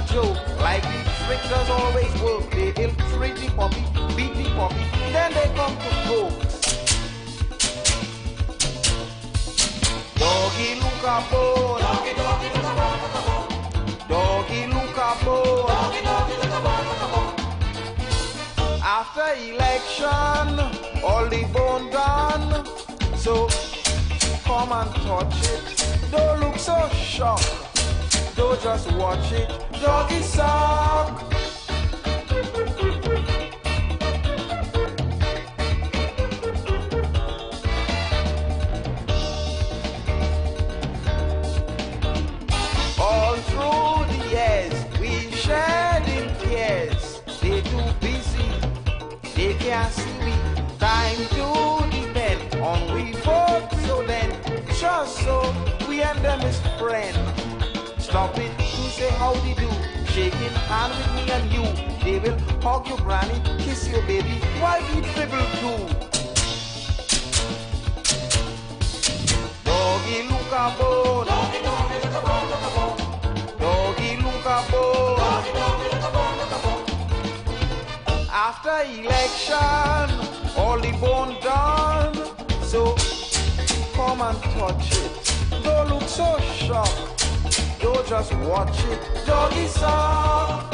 joke. Like the trick does always work. They ill-treat the puppy, beat the puppy, then they come to folks. Doggy look a bone. Doggy, doggy look a bone, look a bone. Doggy look a bone. Doggy, doggy look a bone, look a bone. After election, all the bone done. So come and touch it. Don't look so shocked. Don't just watch it. Doggy suck. All through the years, we shared in tears. They too busy, they can't see me. Time to depend on we both. So then, just so we and them is friends. Stop it to say howdy do. Shaking hand with me and you. They will hug your granny, kiss your baby, while we dribble too. Doggy look a bone. Doggy, doggy look a bone, look a bone. Doggy look a bone. Doggy, doggy look a bone, look a bone. After election, all the bone done. So come and touch it. Don't look so shocked. Don't just watch it. Doggy suck.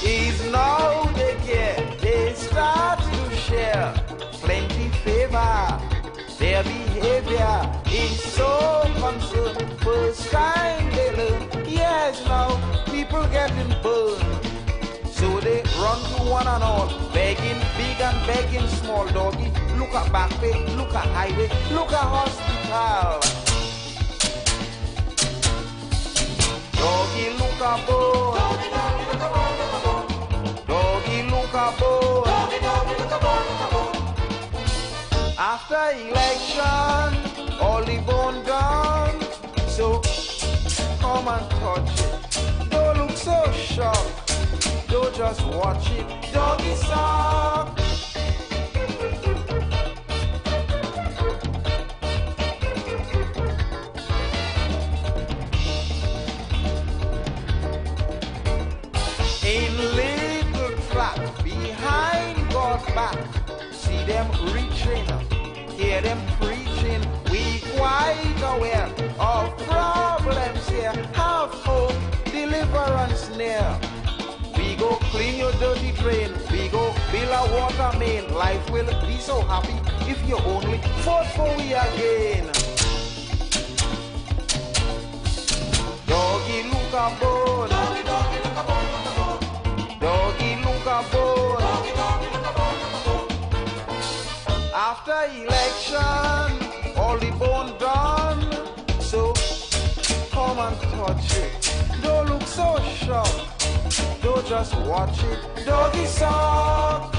Is now they care. They start to share plenty favor. Their behavior is so concerned. First time they learn. Yes, now people getting burned. So they run to one and all, begging big and begging small. Doggy, look at back way, look at highway, look at hospital. Doggy, look at bone. Doggy, doggy, look at bone, look at bone. Doggy, look at bone. Doggy, doggy, look at bone, look at bone. After election, all the bone done. So come and touch it. Don't look so shocked. Don't just watch it. Doggy suck. In little trap behind God's back, see them reaching, hear them preaching. We quite aware of problems here. Have hope, deliverance near. We go clean your dirty drain. We go build a water main. Life will be so happy if you only vote for we again. Doggy look a bone. Doggy, doggy look a bone, look a bone. Doggy look a bone. Doggy, doggy look a bone, look a bone. After election, all the bone done. So come and touch it. Don't look so shocked. Don't just watch it. Doggy suck.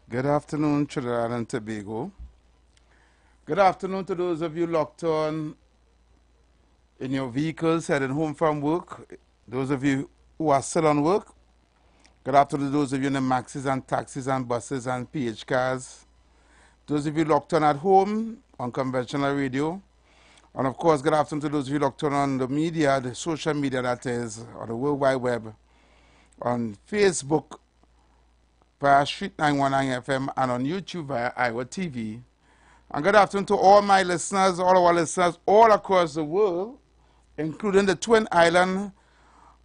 Good afternoon, Trinidad and Tobago. Good afternoon to those of you locked on in your vehicles heading home from work. Those of you who are still on work. Good afternoon to those of you in the maxis and taxis and buses and PH cars. Those of you locked on at home on conventional radio. And of course, good afternoon to those of you locked on the media, the social media that is, on the World Wide Web, on Facebook via Street 919 FM and on YouTube via IWER TV. And good afternoon to all my listeners, all our listeners all across the world, including the twin island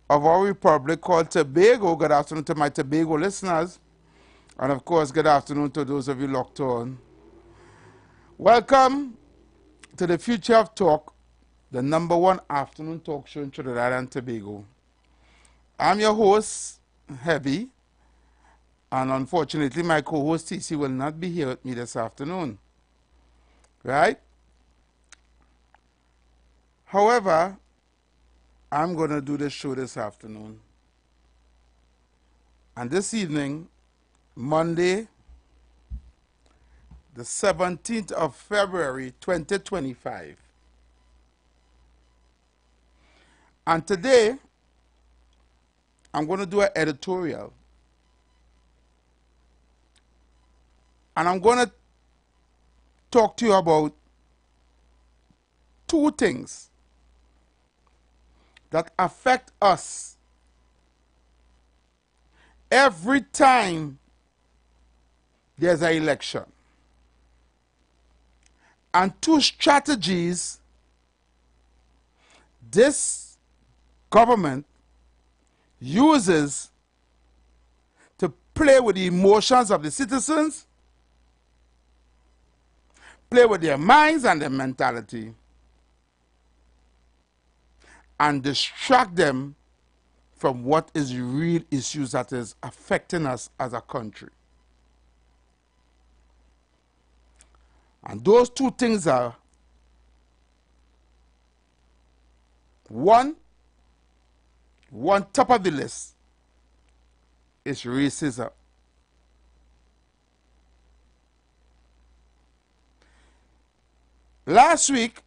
of our republic called Tobago. Good afternoon to my Tobago listeners. And of course, good afternoon to those of you locked on. Welcome to the Future of Talk, the #1 afternoon talk show in Trinidad and Tobago. I'm your host, Heavy, and unfortunately my co-host TC will not be here with me this afternoon. Right? However, I'm going to do this show this afternoon. And this evening, Monday, the 17th of February, 2025. And today, I'm going to do an editorial. And I'm going to talk to you about two things that affect us every time there's an election. And two strategies this government uses to play with the emotions of the citizens, play with their minds and their mentality, and distract them from what is the real issues that is affecting us as a country. And those two things are, one top of the list is racism. Last week,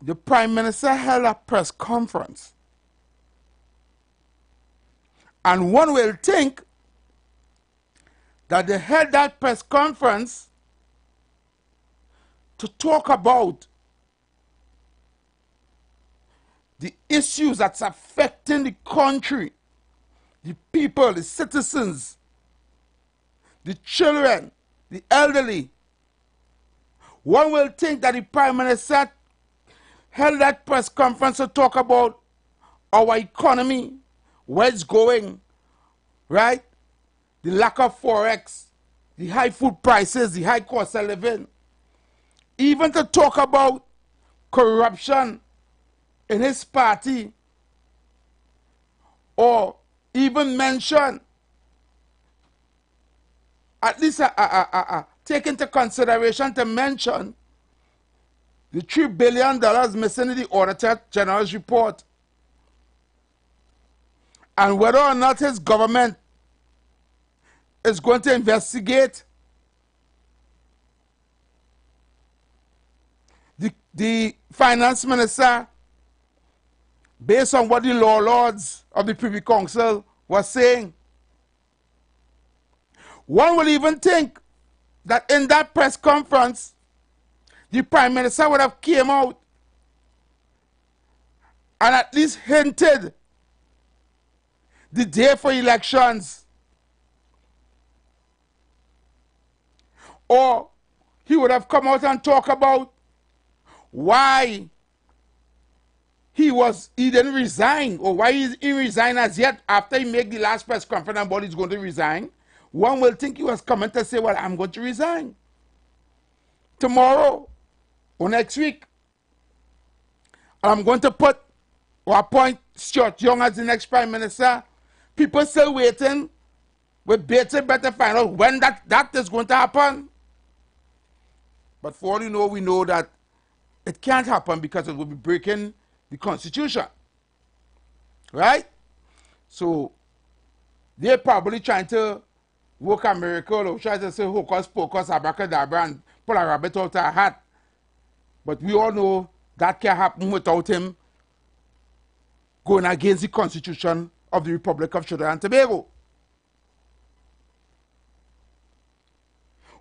the Prime Minister held a press conference. And one will think that they held that press conference to talk about the issues that's affecting the country, the people, the citizens, the children, the elderly. One will think that the Prime Minister held that press conference to talk about our economy, where it's going, right? The lack of forex, the high food prices, the high cost of living. Even to talk about corruption in his party, or even mention, at least take into consideration to mention the $3 billion missing in the Auditor General's report, and whether or not his government is going to investigate the finance minister based on what the law lords of the Privy Council were saying. One will even think that in that press conference, the Prime Minister would have came out and at least hinted the day for elections. Or he would have come out and talk about why he didn't resign, or why he resigned as yet after he made the last press conference about he's going to resign. One will think he was coming to say, well, I'm going to resign tomorrow or next week. I'm going to put or appoint Stuart Young as the next Prime Minister. People still waiting with bated breath to find out when that is going to happen. But for all you know, we know that it can't happen because it will be breaking the Constitution. Right? So they're probably trying to work a miracle, or try to say hocus pocus, abracadabra, and pull a rabbit out of a hat. But we all know that can't happen without him going against the Constitution of the Republic of Trinidad and Tobago.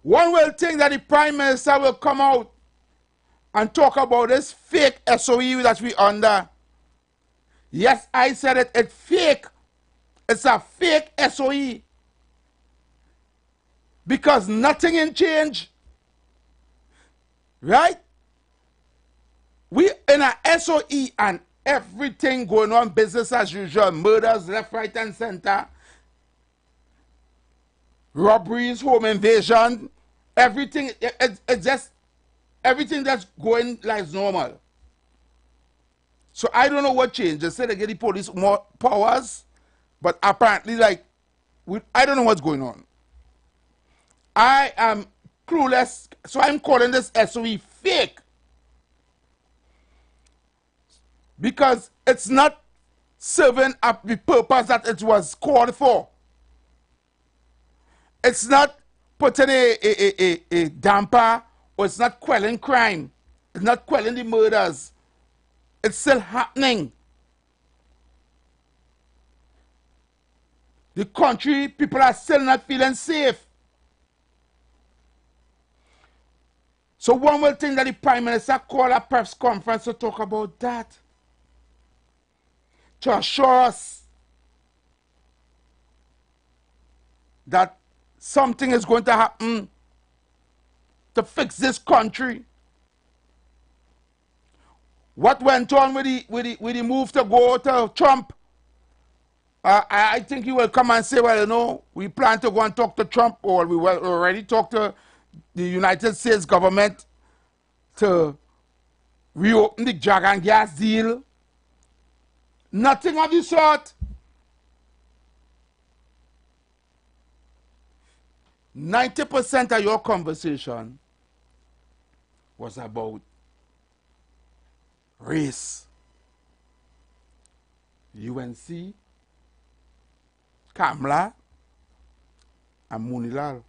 One will think that the Prime Minister will come out and talk about this fake SOE that we under. Yes, I said it. It's fake. It's a fake SOE. Because nothing in change. Right? We in a SOE and everything going on business as usual. Murders left, right, and center. Robberies, home invasion. Everything. It's just everything that's going like normal. So I don't know what changed. They said they get the police more powers, but apparently, like, I don't know what's going on. I am clueless, so I'm calling this SOE fake. because it's not serving up the purpose that it was called for. It's not putting a damper, or it's not quelling crime. It's not quelling the murders. It's still happening. The country, people are still not feeling safe. So one will think that the Prime Minister called a press conference to talk about that, to assure us that something is going to happen to fix this country. What went on with the move to go to Trump? I think he will come and say, well, you know, we plan to go and talk to Trump, or we will already talk to the United States government to reopen the drug and gas deal. Nothing of the sort. 90% of your conversation was about race. UNC, Kamla, and Munilal.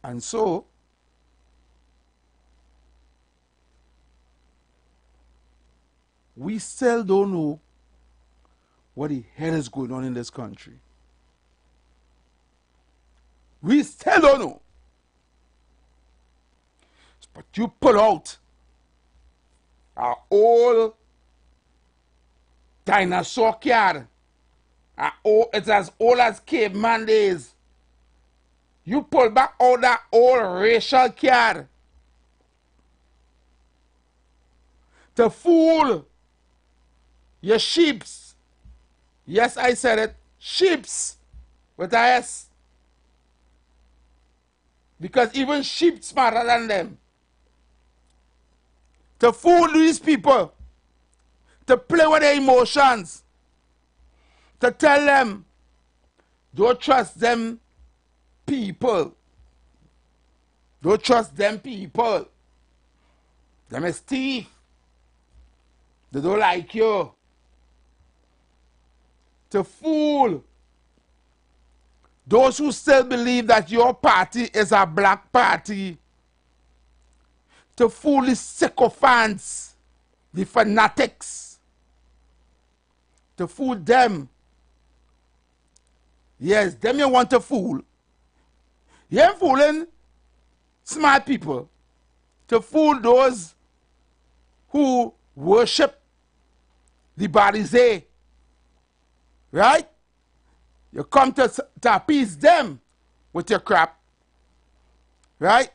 And so, we still don't know what the hell is going on in this country. We still don't know. But you pull out our old dinosaur card. It's as old as caveman days. You pull back all that old racial card to fool your sheeps. Yes, I said it. Sheeps with a S. Because even sheep smarter than them. To fool these people. To play with their emotions. To tell them, don't trust them people. Don't trust them people. Them is thief. They don't like you. To fool those who still believe that your party is a black party. To fool the sycophants, the fanatics. To fool them. Yes, them you want to fool. You ain't fooling smart people. To fool those who worship the Barizé. Right? You come to appease them with your crap. Right?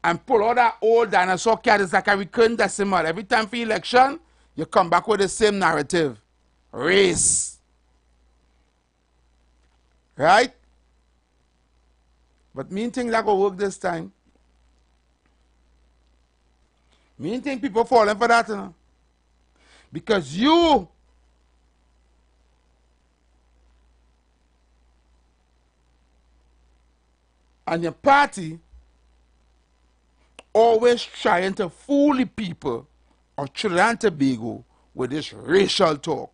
And pull all that old dinosaur card. It's like a recurring decimal. Every time for election, you come back with the same narrative. Race. Right? But me think that will work this time. Me think people falling for that, you know? Because you and your party always trying to fool the people of Trinidad and Tobago with this racial talk.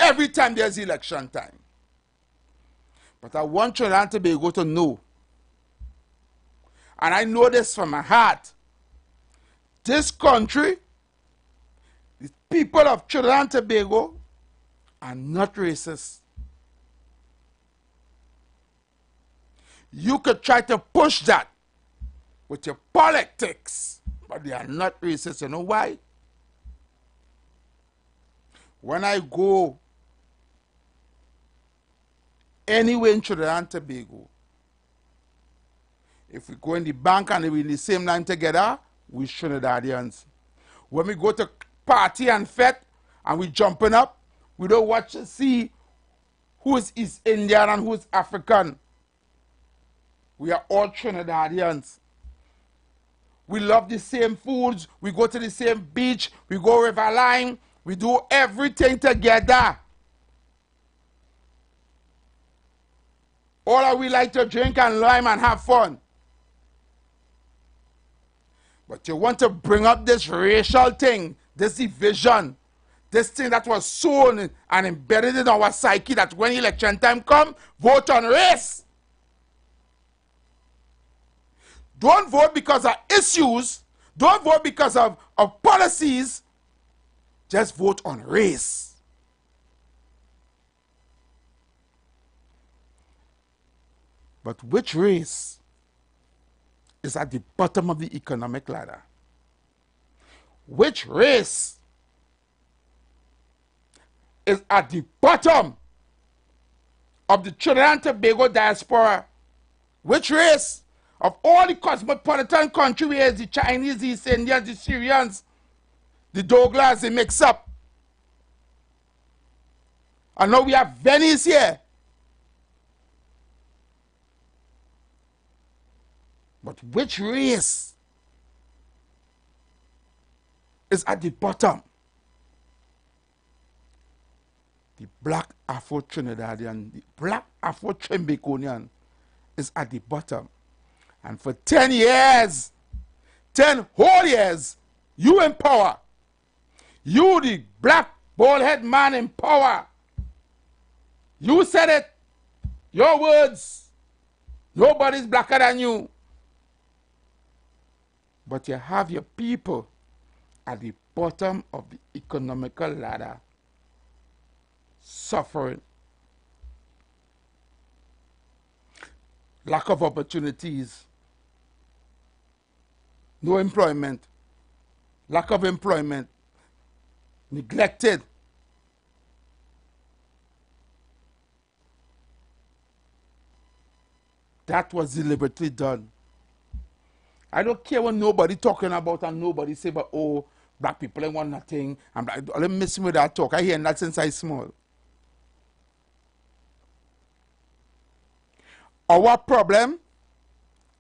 Every time there's election time. But I want Trinidad and Tobago to know, and I know this from my heart, this country, the people of Trinidad and Tobago are not racist. You could try to push that with your politics, but they are not racist. You know why? When I go anywhere in Trinidad and Tobago, if we go in the bank and we're in the same line together, we Trinidadians. When we go to party and fete and we jumping up, we don't watch to see who's East Indian and who's African. We are all Trinidadians. We love the same foods. We go to the same beach. We go Riverline. We do everything together. All of we like to drink and lime and have fun. But you want to bring up this racial thing, this division, this thing that was sown and embedded in our psyche that when election time come, vote on race. Don't vote because of issues. Don't vote because of policies. Just vote on race. But which race is at the bottom of the economic ladder? Which race is at the bottom of the Trinidad and Tobago diaspora? Which race of all the cosmopolitan country where the Chinese, the East Indians, the Syrians, the Douglas, they mix up? And now we have Venice here. But which race is at the bottom? The black Afro-Trinidadian, the black Afro-Trimbaconian is at the bottom. And for 10 years, 10 whole years, you in power. You, the black bald-head man in power. You said it. Your words. Nobody's blacker than you. But you have your people at the bottom of the economical ladder suffering. Lack of opportunities. No employment. Lack of employment. Neglected. That was deliberately done. I don't care what nobody talking about and nobody say, but oh, black people ain't want nothing. I'm like, let me miss me with that talk. I hear that since I small. Our problem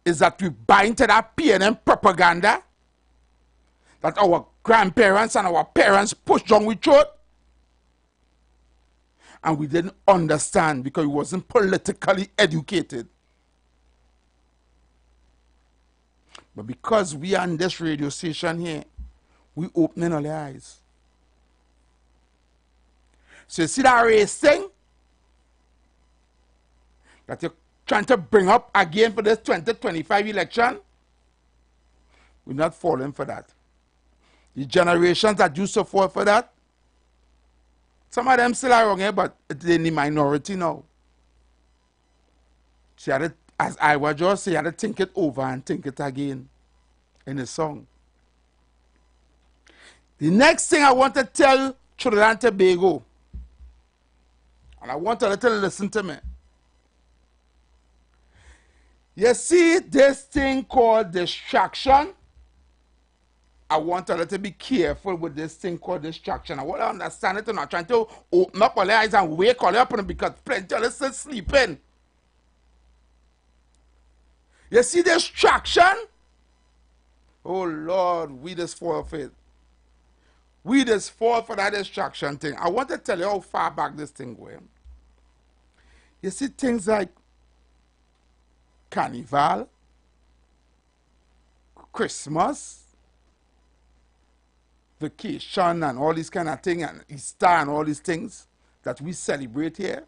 is that we buy into that PNM propaganda that our grandparents and our parents pushed down with throat. And we didn't understand because we wasn't politically educated. But because we are on this radio station here, we opening our eyes. So you see that race thing that you're trying to bring up again for this 2025 election? We're not falling for that. The generations that used to fall for that, some of them still are wrong here, but they're in the minority now. She had to, as IWER just say, you had to think it over and think it again in the song. The next thing I want to tell Trinidad and Tobago, and I want you to listen to me. You see this thing called distraction? I want you to be careful with this thing called distraction. I want to understand it and not trying to open up all your eyes and wake all up because plenty of us still sleeping. You see distraction? Oh Lord, we just fall for it. We just fall for that distraction thing. I want to tell you how far back this thing going. You see things like Carnival, Christmas, vacation and all these kind of things, and Easter and all these things that we celebrate here.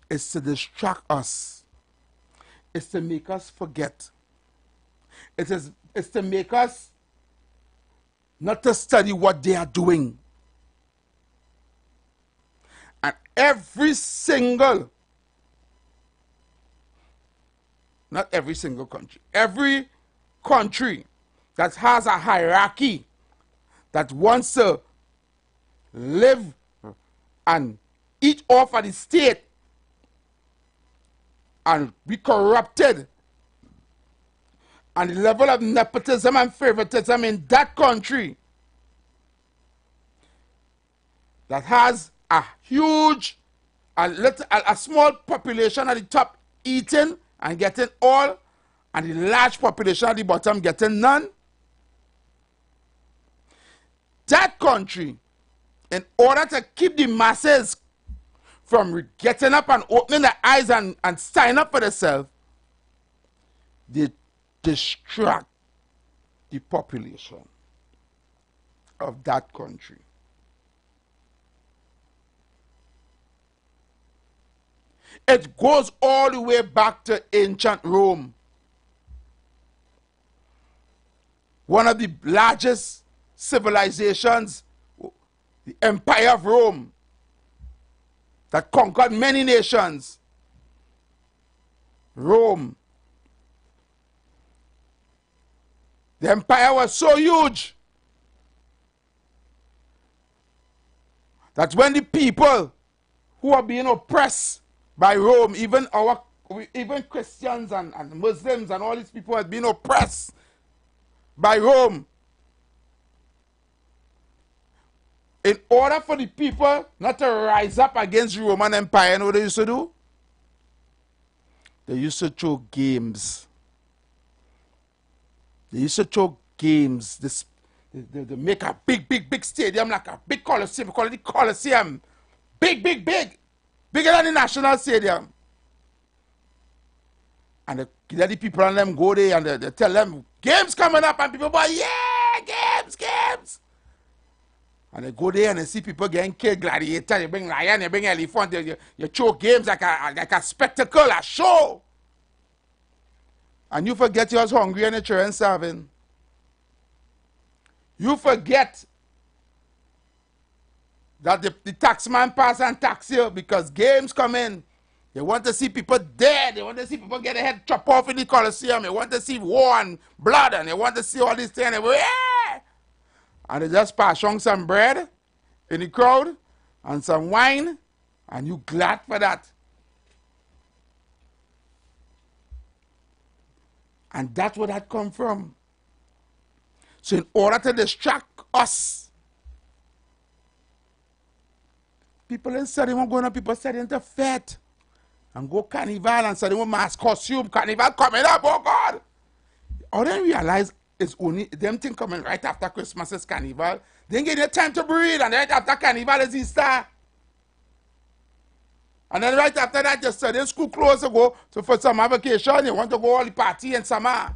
It's to distract us. It's to make us forget. It's to make us not to study what they are doing. And every single, not every single country, every country that has a hierarchy that wants to live and eat off of the state and be corrupted, and the level of nepotism and favoritism in that country that has a huge, a small population at the top eating and getting all, and the large population at the bottom getting none. That country, in order to keep the masses from getting up and opening their eyes and standing up for themselves, they distract the population of that country. It goes all the way back to ancient Rome. One of the largest civilizations, the Empire of Rome, that conquered many nations. Rome. The empire was so huge that when the people who are being oppressed by Rome, even Christians and Muslims and all these people have been oppressed by Rome, in order for the people not to rise up against the Roman Empire, you know what they used to do? They used to throw games. They used to throw games. They make a big stadium, like a big Colosseum. We call it the Colosseum. Big. Bigger than the National Stadium. And they let the people on them go there and they tell them, games coming up, and people go, yeah, games. And they go there and they see people getting killed, gladiator, they bring lion, they bring elephant, you throw games like a spectacle, a show. And you forget you was hungry and the children starving. You forget that the taxman pass and tax you because games come in. They want to see people dead. They want to see people get their head chopped off in the Colosseum. They want to see war and blood, and they want to see all these things. And they just pass on some bread in the crowd and some wine, and you glad for that. And that's where that come from. So in order to distract us, people instead of going up, people said into fete and go carnival and say they want mass costume, carnival coming up, oh God. Or then realize it's only them thing coming right after Christmas is carnival. They ain't getting the time to breathe, and right after carnival is Easter. And then right after that, you study school close to go. So for summer vacation, you want to go all the party in summer.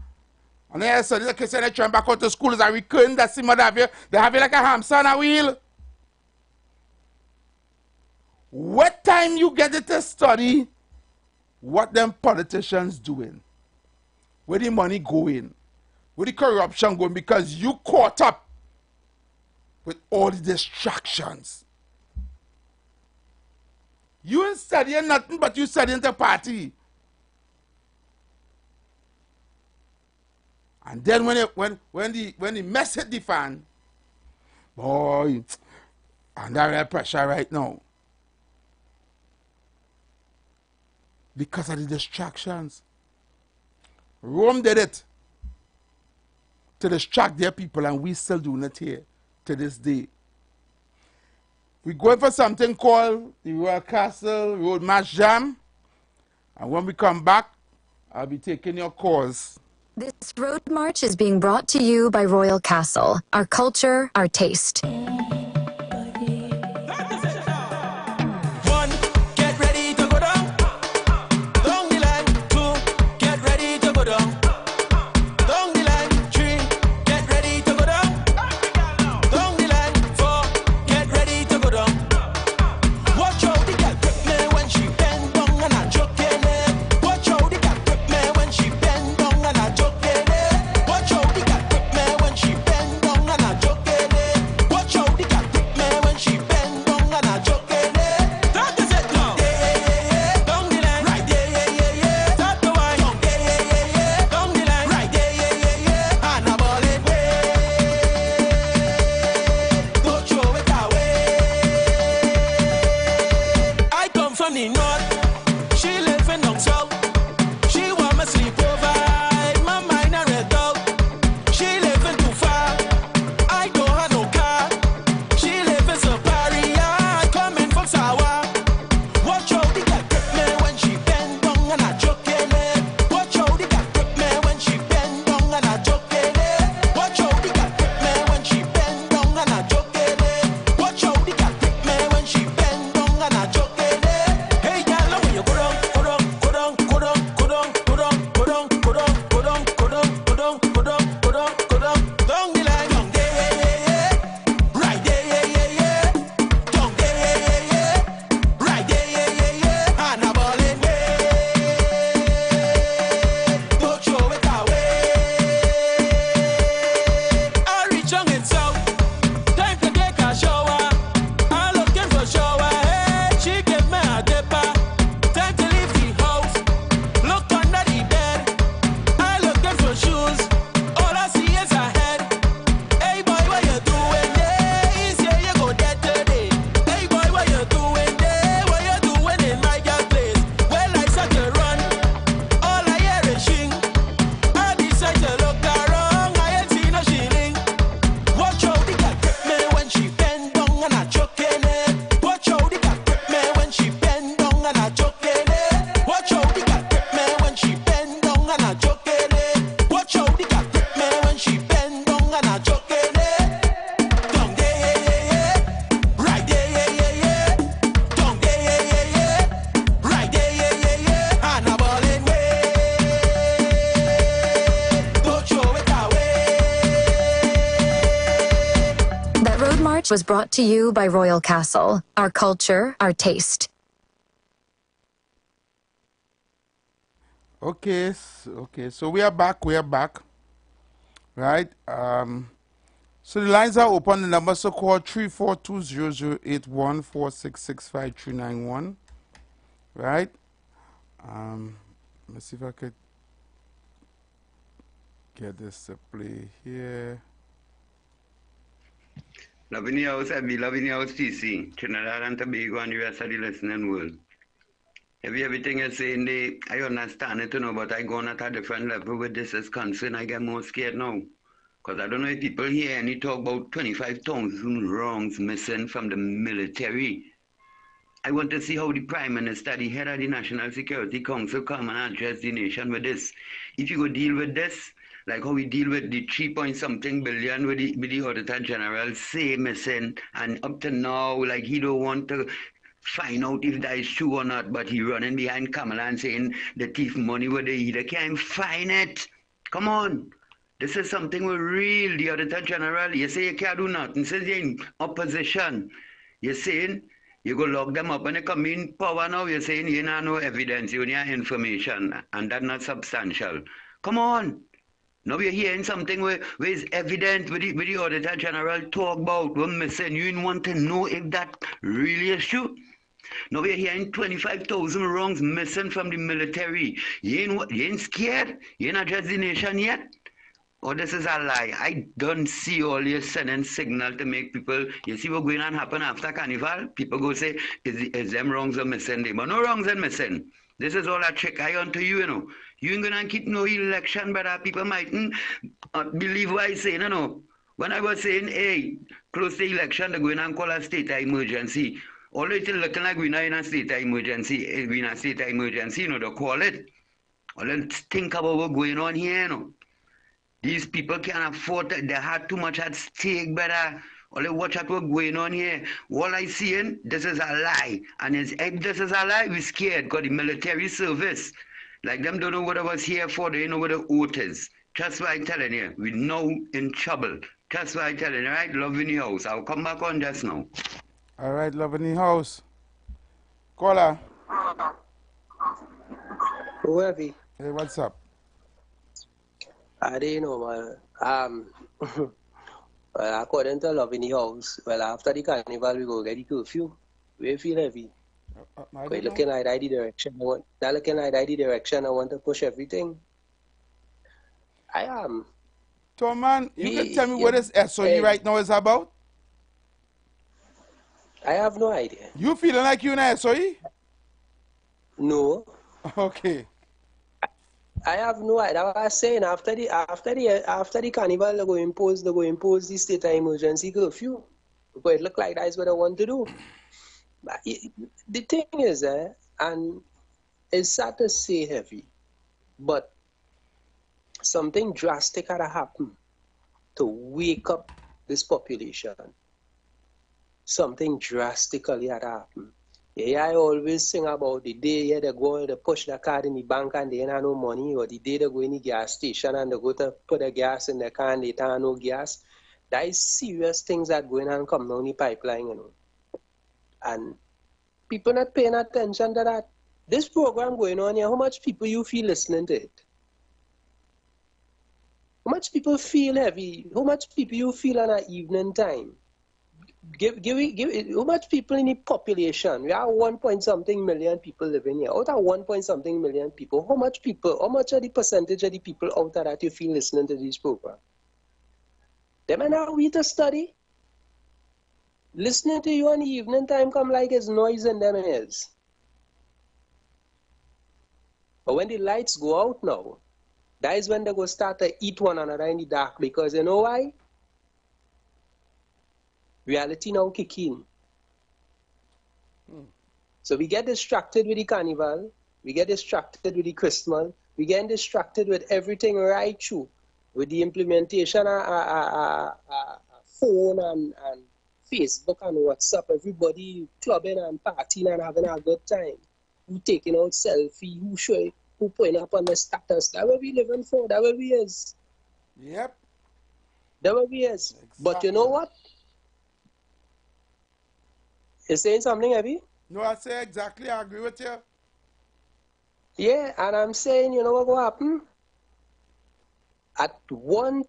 And then you study the kids and they turn back out to school. It's a recurring that same have you. They have you like a hamster on a wheel. What time you get it to study what them politicians doing? Where the money going? Where the corruption going? Because you caught up with all the distractions. You ain't studying nothing, but you studying the party. And then when the mess hit the fan, boy, under real pressure right now. Because of the distractions. Rome did it to distract their people, and we still doing it here to this day. We're going for something called the Royal Castle Road March Jam. And when we come back, I'll be taking your calls. This road march is being brought to you by Royal Castle, our culture, our taste. Watch out was brought to you by Royal Castle, our culture, our taste. Okay, so we are back, right? So the lines are open. The numbers are called 342-0081-4665-391, right? Let's see if I could get this to play here. Loving the house, Abby, loving the house, TC, Trinidad and Tobago and the rest of the listening world. Everything you're saying, I understand it, but I go on at a different level with this is concerned. I get more scared now. Because I don't know if people hear any talk about 25,000 wrongs missing from the military. I want to see how the Prime Minister, the head of the National Security Council, come and address the nation with this. If you go deal with this, like how we deal with the 3-point-something billion with the Auditor General, say missing, and up to now, like he don't want to find out if that is true or not, but he running behind Kamala and saying the thief money where they either can't find it. Come on. This is something we real, the Auditor General. You say you can't do nothing. Since you're in opposition, you're saying you go lock them up when they come in power now, you're saying you have no evidence, you only have information, and that's not substantial. Come on. Now we're hearing something where is evident with the Auditor General talk about we're missing. You didn't want to know if that really is true. Now we're hearing 25,000 wrongs missing from the military. You ain't scared? You ain't addressed the nation yet? Oh, this is a lie. I don't see all your sending signal to make people, you see what's going on happen after Carnival? People go say, is them wrongs are missing? But no wrongs are missing. This is all a trick I on to you, you know. You ain't gonna keep no election, but people mightn't believe what I say, you know. When I was saying, hey, close the election, they're going and call a state of emergency. All it's looking like we're not in a state of emergency. We're in a state of emergency, you know, they call it. All let's think about what's going on here, you know. These people can't afford it. They had too much at stake, brother. Only watch at what's going on here. All I see, this is a lie. And if this is a lie, we're scared because the military service, like them don't know what I was here for. They don't know what the oath is. That's why I'm telling you. We're now in trouble. That's why I'm telling you, right? Love in the house. I'll come back on just now. All right, love in the house. Caller. Whoever. Hey, what's up? I didn't know, man. Well, according to Love in the House, well, after the carnival, we go get the curfew. We feel heavy. We're looking at the direction. Looking at the direction, I want to push everything. I am. So, man, you can tell me what this SOE right now is about? I have no idea. You feeling like you're in a SOE? No. Okay. I have no idea. I was saying after the carnival, they go impose the state of emergency curfew. Because it look like that's what I want to do. But the thing is, and it's sad to say heavy, but something drastic had to happen to wake up this population. Something drastically had to happen. Yeah, I always sing about the day they go to push the card in the bank and they ain't have no money, or the day they go in the gas station and they go to put the gas in the car and they don't have no gas. That is serious things that going on come down the pipeline, you know. And people not paying attention to that. This program going on here, how much people you feel listening to it? How much people feel heavy? How much people you feel on an evening time? Give how much people in the population? We have 1-point-something million people living here. Out of 1-point-something million people, how much are the percentage of the people out of that you feel listening to this program? They may not read a study. Listening to you on the evening time come like it's noise in them ears. But when the lights go out now, that is when they go start to eat one another in the dark, because you know why? Reality now kick in. So we get distracted with the carnival, we get distracted with the Christmas, we get distracted with everything right through, with the implementation of phone and Facebook and WhatsApp, everybody clubbing and partying and having a good time. Who taking out selfie, who showing, who putting up on the status. That's what we living for, that's what we is. Yep. That's what we is. Exactly. But you know what? You saying something, Abby? No, I say exactly. I agree with you. Yeah, and I'm saying, you know what will happen? At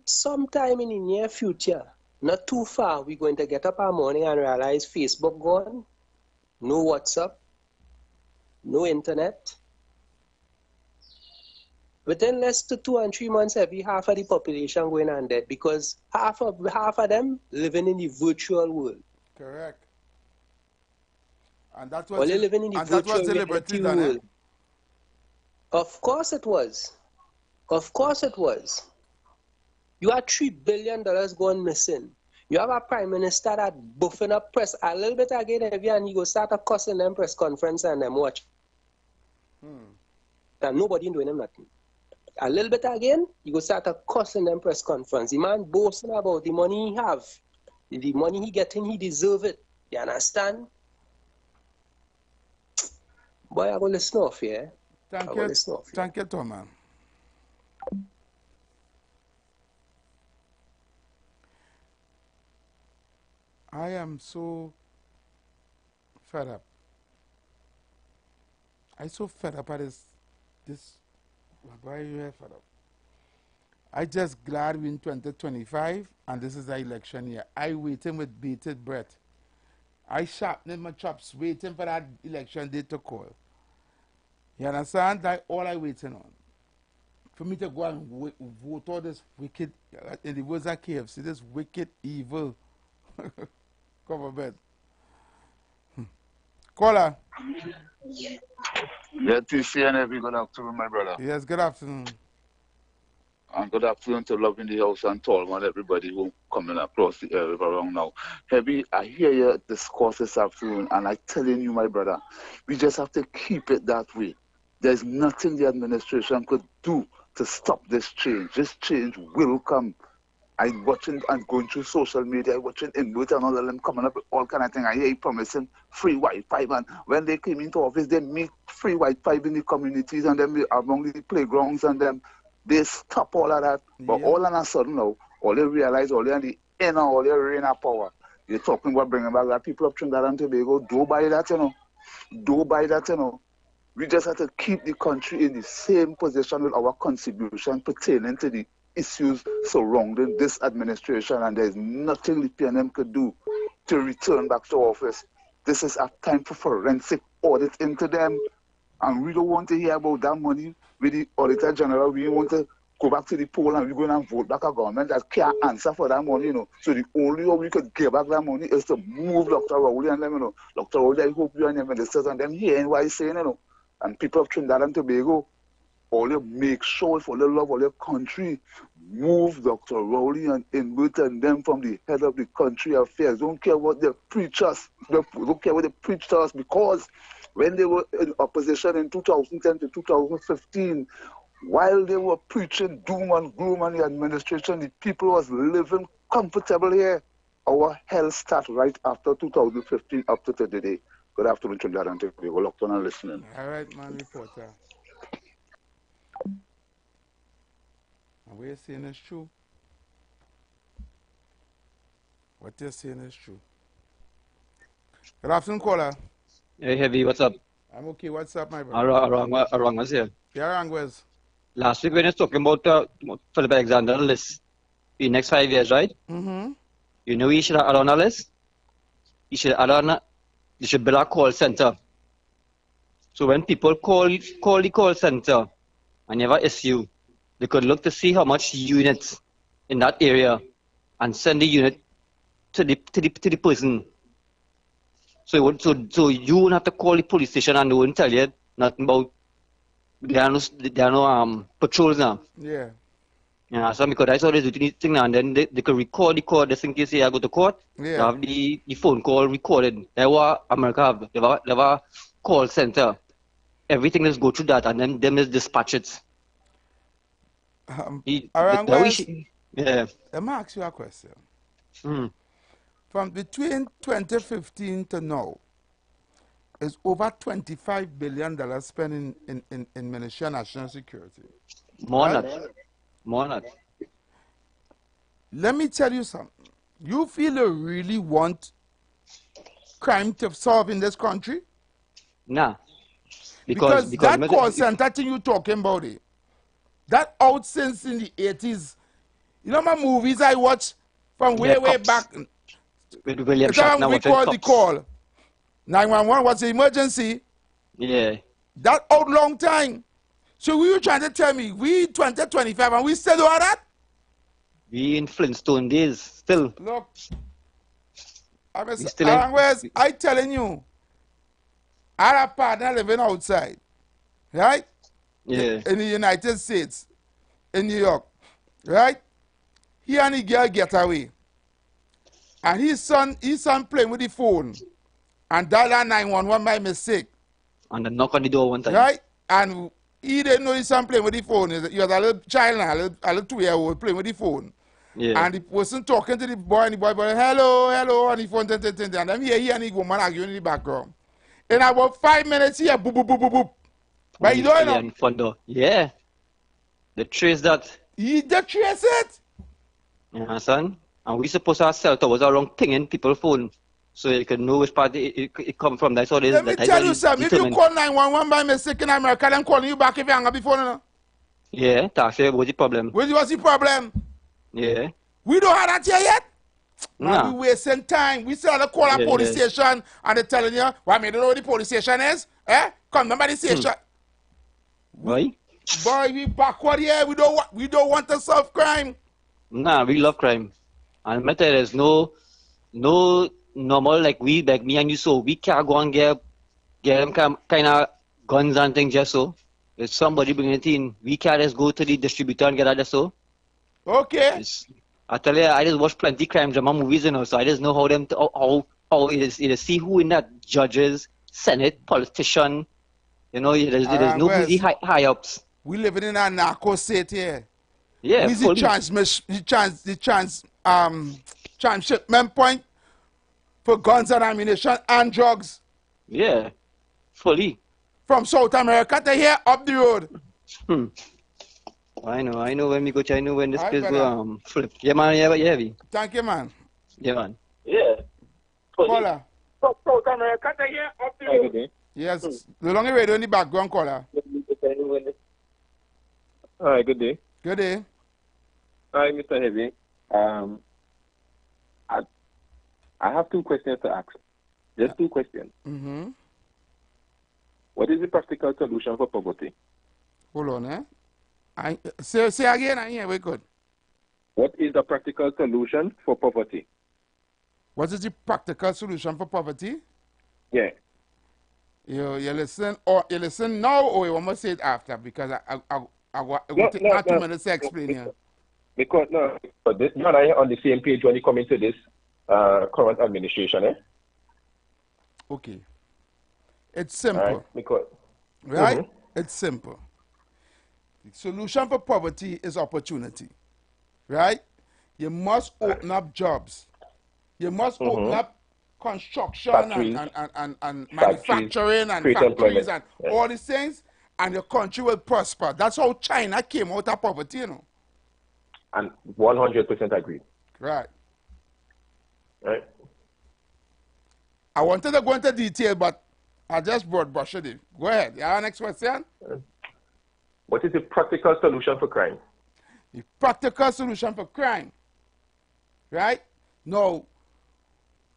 sometime in the near future, not too far, we're going to get up our morning and realize Facebook gone, no WhatsApp, no internet. Within less than 2 and 3 months, half of the population going on dead because half of them living in the virtual world. Correct. And that's what Only living in the virtual reality world. Of course it was. Of course it was. You have $3 billion going missing. You have a prime minister that buffing up press a little bit again, and he go start a cussing them press conference and them watch. And nobody doing him nothing. A little bit again, you go start a cussing them press conference. The man boasting about the money he have. The money he getting, he deserve it. You understand? Boy, I go listen off, yeah? Thank you, Thomas. I am so fed up. I'm so fed up at this. Why are you here fed up? I just glad we're in 2025 and this is the election year. I waiting with bated breath. I sharpening my chops waiting for that election day to call. You understand? That's all I waiting on. For me to go and vote all this wicked, in the words of KFC, this wicked, evil government. Caller. Yeah, TC and every good afternoon, my brother. Yes, good afternoon. And good afternoon to Love in the House and Tallman, everybody who coming across the area around now. Heavy, I hear your discourse this afternoon, and I'm telling you, my brother, we just have to keep it that way. There's nothing the administration could do to stop this change. This change will come. I'm watching and going through social media, watching Inwood and all of them coming up with all kind of things. I hear you promising free Wi-Fi, and when they came into office, they make free Wi-Fi in the communities and then among the playgrounds, and then they stop all of that. But all of a sudden now, all they realize, all they on the inner, all they reign of power. You're talking about bringing back that people of Trinidad and Tobago. Do buy that, you know. Do buy that, you know. We just have to keep the country in the same position with our contribution pertaining to the issues surrounding this administration, and there's nothing the PNM could do to return back to office. This is a time for forensic audit into them, and we don't want to hear about that money with the Auditor General. We want to go back to the poll and we're going to vote back a government that can't answer for that money, you know. So the only way we could give back that money is to move Dr. Rowley and them, you know. Dr. Rowley, I hope you and your ministers and them hearing what he's saying, you know. And people of Trinidad and Tobago, all you make sure for the love of your country, move Dr. Rowley and Inwood and them from the head of the country affairs. Don't care what they preach us. Don't care what they preach to us, because when they were in opposition in 2010 to 2015, while they were preaching doom and gloom on the administration, the people was living comfortable here. Our hell started right after 2015 up to today. Good afternoon, Trinidad and Tobago. Locked on and listening. All right, man, reporter. And what you're saying is true. What you're saying is true. Good afternoon, caller. Hey, Heavy, what's up? I'm okay. What's up, my brother? Arang was here. Yeah, Arang was. Last week when you was talking about Philip Alexander list, the next 5 years, right? Mm-hmm. You know he should add on a list? He should add on you should build a call center. So when people call the call center and you have an issue, they could look to see how much units in that area and send the unit to the person. So you won't have to call the police station and they won't tell you nothing about there are no patrols now. Yeah. Yeah, so because I saw this thing now, and then they could record the call just in case I go to court. Yeah. They have the phone call recorded. That's what America have. They have a call center. Everything just go through that and then them just dispatch it. Let me ask you a question. From between 2015 to now, is over $25 billion spent in Ministry of National Security. More not. Let me tell you something. You feel you really want crime to solve in this country? Nah. Because that call center thing you talking about it, that out since in the 80s. You know my movies I watch from way back. With William the time we call the call. 911 was the emergency. Yeah. That out long time. So we were trying to tell me we 2025 and we still do all that? We in Flintstone days still. Look. I telling you, I have a partner living outside, right? Yeah. In the United States, in New York, right? He and the girl get away. And his son playing with the phone and dial 911 by mistake. And then knock on the door one time. Right? And he didn't know his son playing with the phone. He was a little child now, a little 2-year-old playing with the phone. Yeah. And the person talking to the boy, and the boy, hello, hello, and the phone, and then he and the woman arguing in the background. In about 5 minutes, here, boop, boop, boop, boop, boop. But you don't know. Yeah. They trace that. They trace it. You understand? And we supposed to have cell towers around pinging people's phone so you can know which part it come from. That's what it is. Let me tell you something. If you call 911 by mistake in America, then calling you back if you hang up the phone. No? Yeah, that's what's the problem. What's the problem? Yeah. We don't have that here yet. Nah. We wasting time. We still have to call a police station and they're telling you, well, I don't know where the police station is. Come down by the station. Why? Boy, we backward here. We don't want to solve crime. Nah, we love crime. And matter there's no normal like me and you, so we can't go and get them kind of guns and things just so. If somebody bring it in, we can't just go to the distributor and get that just so. Okay. I tell you, I just watch plenty crime drama movies, you know, so I just know how it is see who in that judges, Senate, politician, you know, there's no easy high ups. We living in a narco state here. Yeah, we the transshipment point for guns and ammunition and drugs. Yeah, fully. From South America to here up the road. I know when we go to, I know when this place go flip. Yeah man, yeah. Thank you man. Yeah man. Yeah. Caller. South America to here up the road. Yes. The long radio in the background, caller. Hi, good day. Good day. Hi, Mr. Heavy. I have 2 questions to ask. Just 2 questions. Mm-hmm. What is the practical solution for poverty? Hold on, say again, I hear very good. What is the practical solution for poverty? What is the practical solution for poverty? Yeah. You listen, or you listen now, or you want to say it after? Because I will take 2 minutes to explain here. Because but this, you and I are on the same page when you come into this current administration, eh? Okay. It's simple. Right? It's simple. The solution for poverty is opportunity. Right? You must open up jobs. You must open up construction and manufacturing and factories and all these things, and your country will prosper. That's how China came out of poverty, you know. And 100% agree. Right. Right. I wanted to go into detail, but I just brushed it. Go ahead. You have next question? What is the practical solution for crime? The practical solution for crime. Right? Now,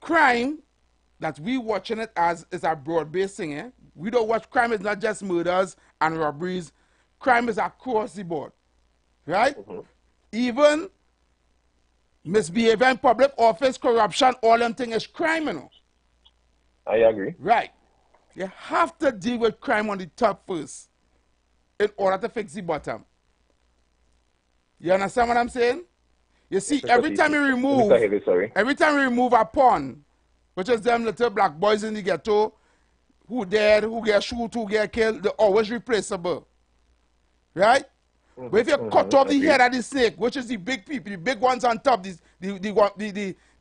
crime that we watching it as is a broad-based thing. Eh? We don't watch crime is not just murders and robberies. Crime is across the board. Right? Even misbehavior in public office, corruption, all them things is crime, you know. I agree. Right. You have to deal with crime on the top first in order to fix the bottom. You understand what I'm saying? You see, every time you remove a pawn, which is them little black boys in the ghetto, who dead, who get shot, who get killed, they're always replaceable. Right? But if you cut off the head of the snake, which is the big people, the big ones on top, the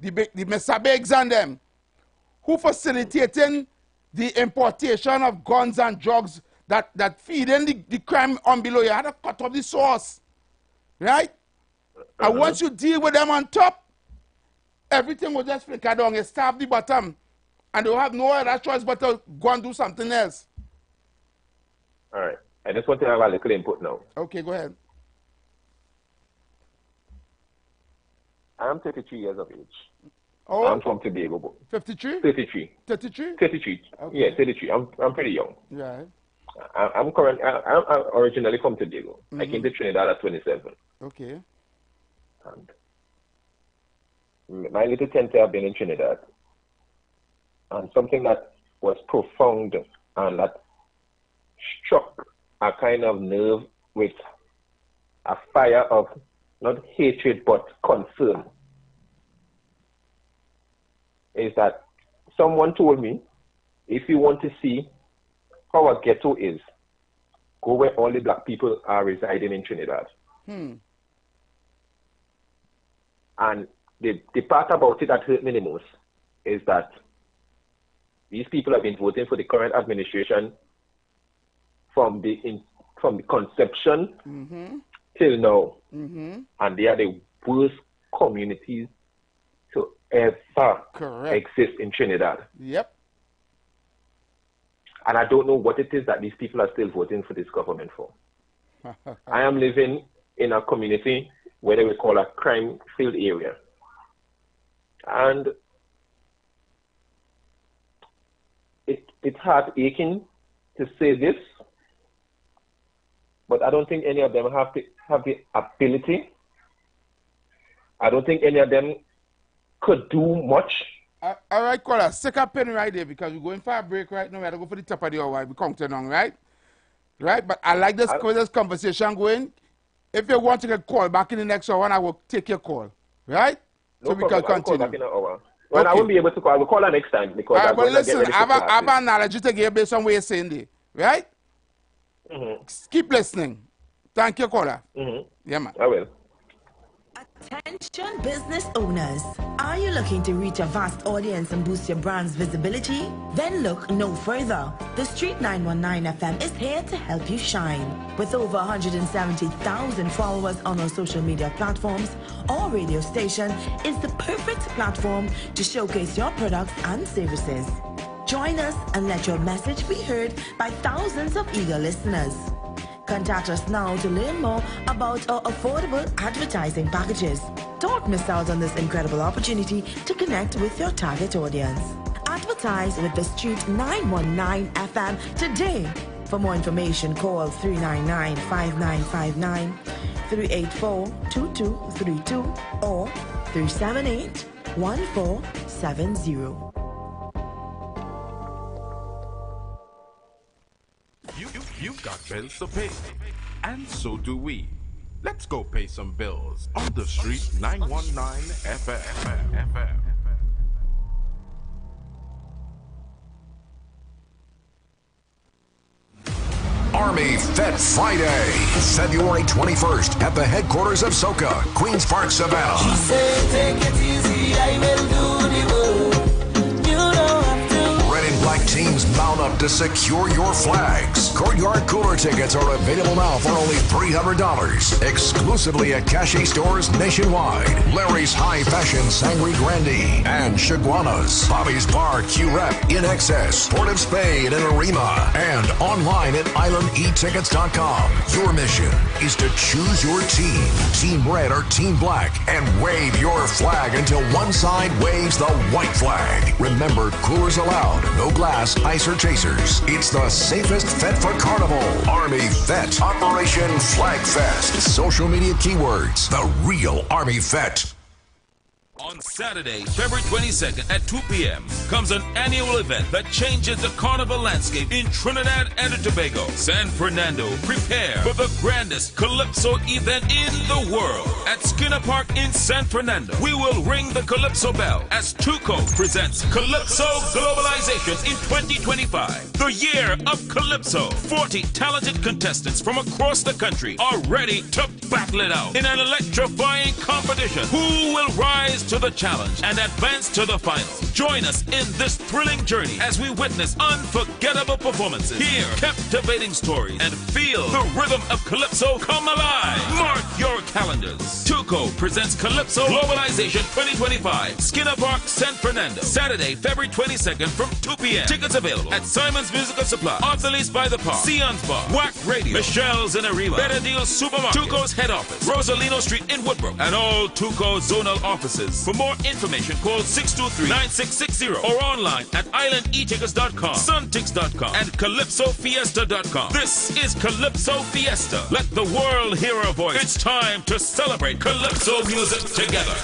Mr. Bigs and them, who facilitating the importation of guns and drugs that feeding the crime on below, you have to cut off the source. Right? And once you deal with them on top, everything will just flicker down. You starve the bottom. and they'll have no other choice but to go and do something else. All right. I just want to have a little input now. Okay, go ahead. I'm 33 years of age. Oh, I'm from Tobago. 53? 33. 33? 33. Okay. Yeah, 33. I'm pretty young. Right. I'm originally from Tobago. I came to Trinidad at 27. Okay. And my little 10th I've been in Trinidad. And something that was profound and that struck a kind of nerve with a fire of not hatred but concern is that someone told me, if you want to see how a ghetto is, go where all the black people are residing in Trinidad. And the part about it that hurt me the most is that these people have been voting for the current administration from the conception till now. And they are the worst communities to ever exist in Trinidad. Yep. And I don't know what it is that these people are still voting for this government for. I am living in a community where they would call a crime-filled area. And it's heart-aching to say this, but I don't think any of them have the ability. I don't think any of them could do much. All right, caller, stick a pen right there because we're going for a break right now. We have to go for the top of the hour. We counting on, right? Right, but I like this conversation going. If you want to get call back in the next hour, I will take your call, right? No so problem. we can continue. I'll call back in an hour. Well, I won't be able to call. I will call her next time because I'm well, listen, get ready I have an analogy to give based on what you're saying there, right? Keep listening. Thank you, caller. Yeah, man. I will. Attention business owners. Are you looking to reach a vast audience and boost your brand's visibility? Then look no further. The Street 919 FM is here to help you shine. With over 170,000 followers on our social media platforms, our radio station is the perfect platform to showcase your products and services. Join us and let your message be heard by thousands of eager listeners. Contact us now to learn more about our affordable advertising packages. Don't miss out on this incredible opportunity to connect with your target audience. Advertise with the Street 919 FM today. For more information, call 399-5959, 384-2232, or 378-1470. You've got bills to pay, and so do we. Let's go pay some bills on the Street 919 FM. Army Vet Friday, February 21st at the headquarters of SOCA, Queens Park, Savannah. She said, take it easy, I will do the work. You don't have to. Red and black teams mount up to secure your flags. Courtyard Cooler tickets are available now for only $300, exclusively at Cache stores nationwide. Larry's High Fashion Sangre Grande and Shaguanas, Bobby's Bar Q-Rep, In Excess, Port of Spain and Arima, and online at islandetickets.com. Your mission is to choose your team, Team Red or Team Black, and wave your flag until one side waves the white flag. Remember, coolers allowed, no glass, ice, or chasers. It's the safest Fet for Carnival. Army Vet, Operation Flag Fest. Social media keywords, the real Army Vet. On Saturday, February 22nd at 2 p.m. comes an annual event that changes the carnival landscape in Trinidad and Tobago. San Fernando, prepare for the grandest Calypso event in the world. At Skinner Park in San Fernando, we will ring the Calypso bell as Tuco presents Calypso Globalization in 2025. The year of Calypso. 40 talented contestants from across the country are ready to battle it out in an electrifying competition. Who will rise to the challenge and advance to the finals? Join us in this thrilling journey as we witness unforgettable performances, hear captivating stories, and feel the rhythm of Calypso come alive. Mark your calendars. Tuco Tuco presents Calypso Globalization 2025. Skinner Park, San Fernando. Saturday, February 22nd from 2 p.m. Tickets available at Simon's Musical Supply, Off the Lease by the Park, Sion's Bar, Whack Radio, Michelle's in Arriva, Better Deal Supermarket, Tuco's head office, Rosalino Street in Woodbrook, and all Tuco zonal offices. For more information, call 623-9660 or online at islandetickets.com, suntix.com, and calypsofiesta.com. This is Calypso Fiesta. Let the world hear our voice. It's time to celebrate Calypso music together.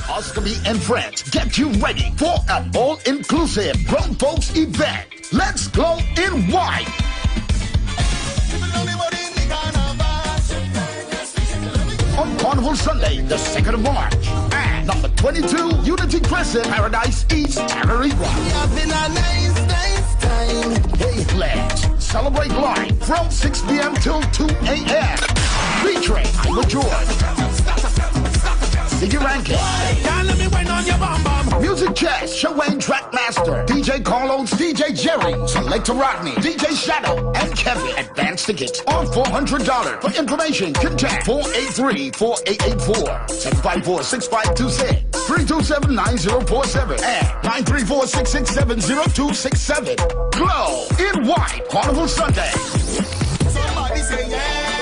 Ostomy and Friends get you ready for an all-inclusive grown folks event. Let's go in white. On Carnival Sunday, the 2nd of March. And number 22, Unity Crescent, Paradise East, Tararua. Hey, let's celebrate live from 6 p.m. till 2 a.m. Featuring IWER George, Ziggy Rankin, Music Chess, Shawayne Trackmaster, DJ Carlos, DJ Jerry, Selector Rodney, DJ Shadow, and Kevin. Advance tickets are $400. For information, contact 483-4884, 754-6526, 327-9047, and 934-667-0267. Glow in White, Carnival Sunday. Somebody say yeah.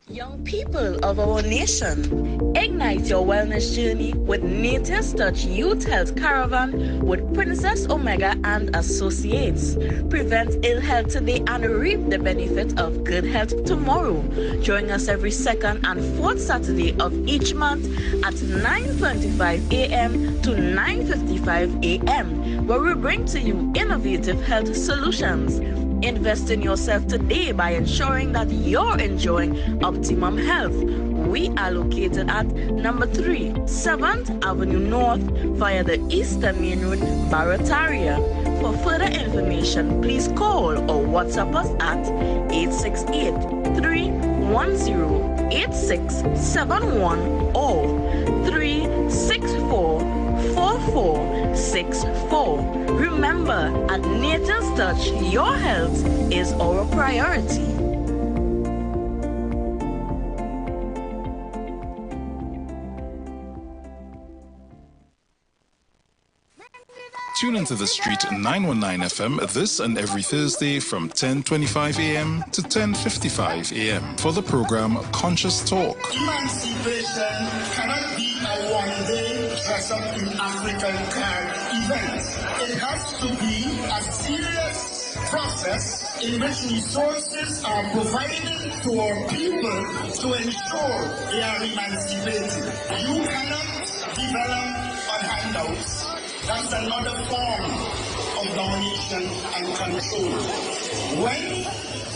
Young people of our nation, ignite your wellness journey with Nature's Touch Youth Health Caravan with Princess Omega and Associates. Prevent ill health today and reap the benefit of good health tomorrow. Join us every second and fourth Saturday of each month at 9:25 a.m. to 9:55 a.m., where we bring to you innovative health solutions. Invest in yourself today by ensuring that you're enjoying optimum health. We are located at number 3, 7th Avenue North via the Eastern Main Road, Barataria. For further information, please call or WhatsApp us at 868-310-8671 or 364-4464. Remember, at Nature's Touch, your health is our priority. Tune into The Street 919 FM this and every Thursday from 10:25 a.m. to 10:55 a.m. for the program Conscious Talk. Emancipation cannot be a one-day dress-up in African card event. It has to be a serious process in which resources are provided to our people to ensure they are emancipated. You cannot develop on handouts. That's another form of domination and control. When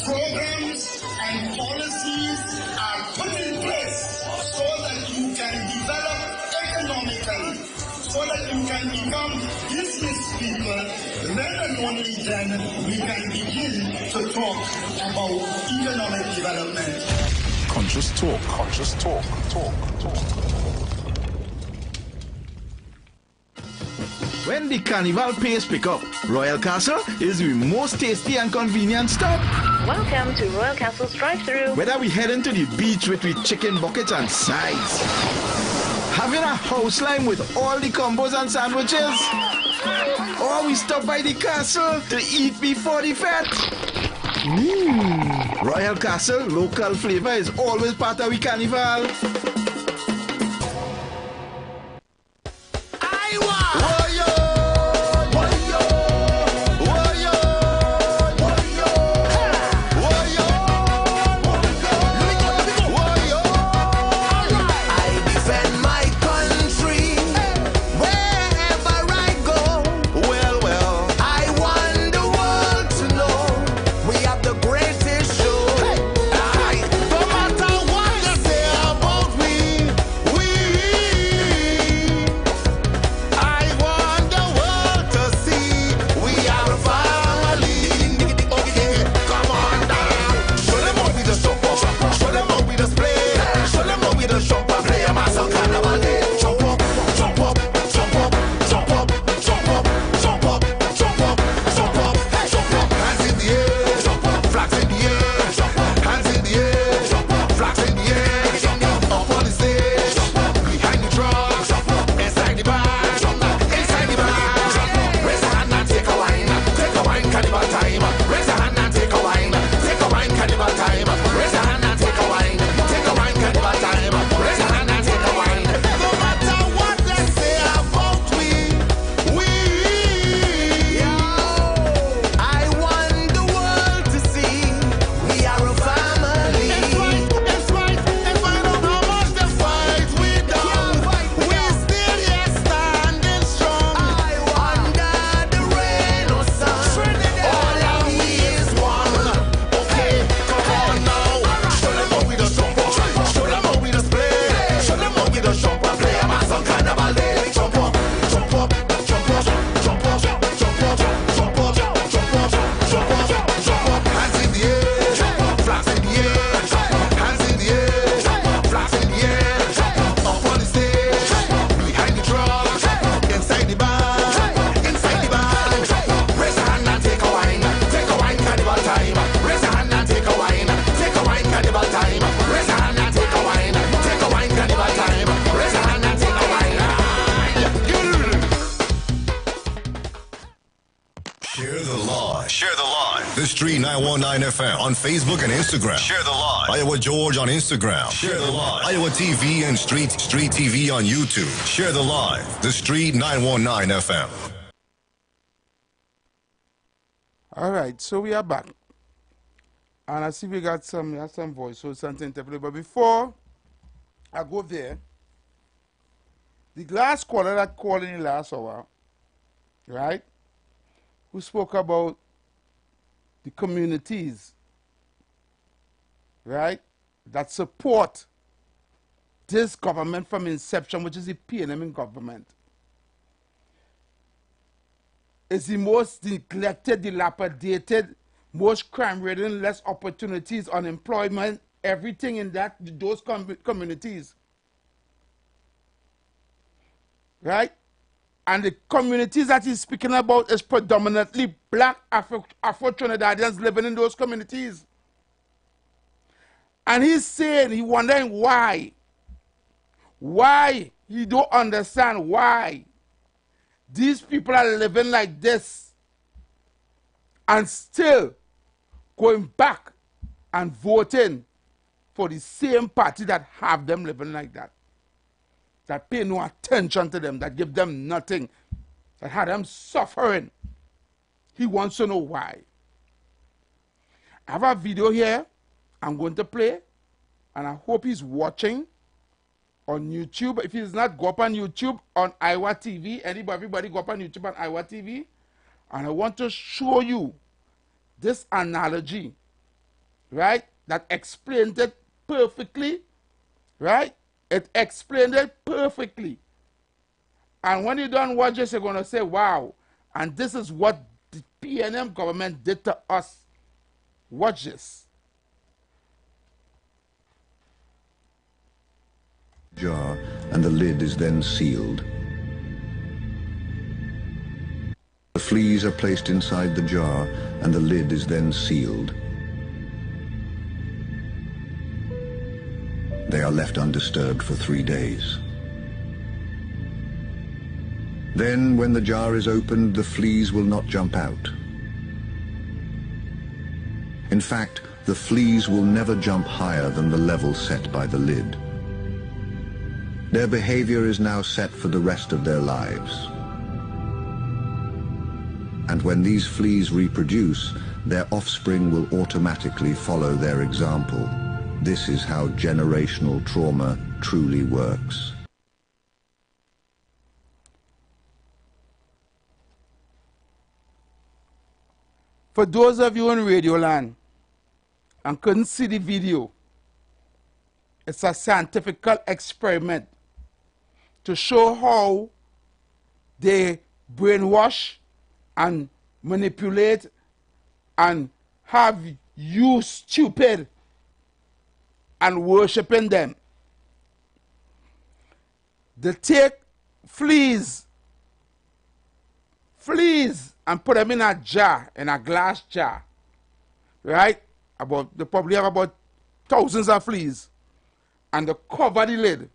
programs and policies are put in place so that you can develop economically, so that you can become business people, then and only then we can begin to talk about economic development. Conscious Talk. Conscious Talk. Talk. When the carnival pace pick up, Royal Castle is the most tasty and convenient stop. Welcome to Royal Castle's drive-thru. Whether we heading to the beach with chicken buckets and sides, having a house line with all the combos and sandwiches, or we stop by the castle to eat before the fete. Royal Castle local flavor is always part of the carnival. No matter what you say about me, Street 919 FM on Facebook and Instagram. Share the live. Iowa George on Instagram. Share the live. Iowa TV and Street TV on YouTube. Share the live. The Street 919 FM. All right, so we are back. And I see we got some voice, so something to play. But before I go there, the last caller that called in the last hour, right, who spoke about the communities, right, that support this government from inception, which is the PNM government, is the most neglected, dilapidated, most crime-ridden, less opportunities, unemployment, everything in those communities. Right? And the communities that he's speaking about is predominantly black Afro-Trinidadians living in those communities. And he's saying, he's wondering why. Why he don't understand why these people are living like this and still going back and voting for the same party that have them living like that. That pay no attention to them, that give them nothing, that had them suffering. He wants to know why. I have a video here I'm going to play, and I hope he's watching on YouTube. If he's not, go up on YouTube on IWER TV. Everybody go up on YouTube on IWER TV. And I want to show you this analogy, right, that explained it perfectly, right? It explained it perfectly. And when you don't watch this, you're going to say, wow. And this is what the PNM government did to us. Watch this. Jar, and the lid is then sealed. The fleas are placed inside the jar, and the lid is then sealed. They are left undisturbed for 3 days. Then, when the jar is opened, the fleas will not jump out. In fact, the fleas will never jump higher than the level set by the lid. Their behavior is now set for the rest of their lives. And when these fleas reproduce, their offspring will automatically follow their example. This is how generational trauma truly works. For those of you in Radio Land and couldn't see the video, it's a scientific experiment to show how they brainwash and manipulate and have you stupid and worshiping them. They take fleas, and put them in a jar, in a glass jar, right? They probably have about thousands of fleas, and they cover the lid,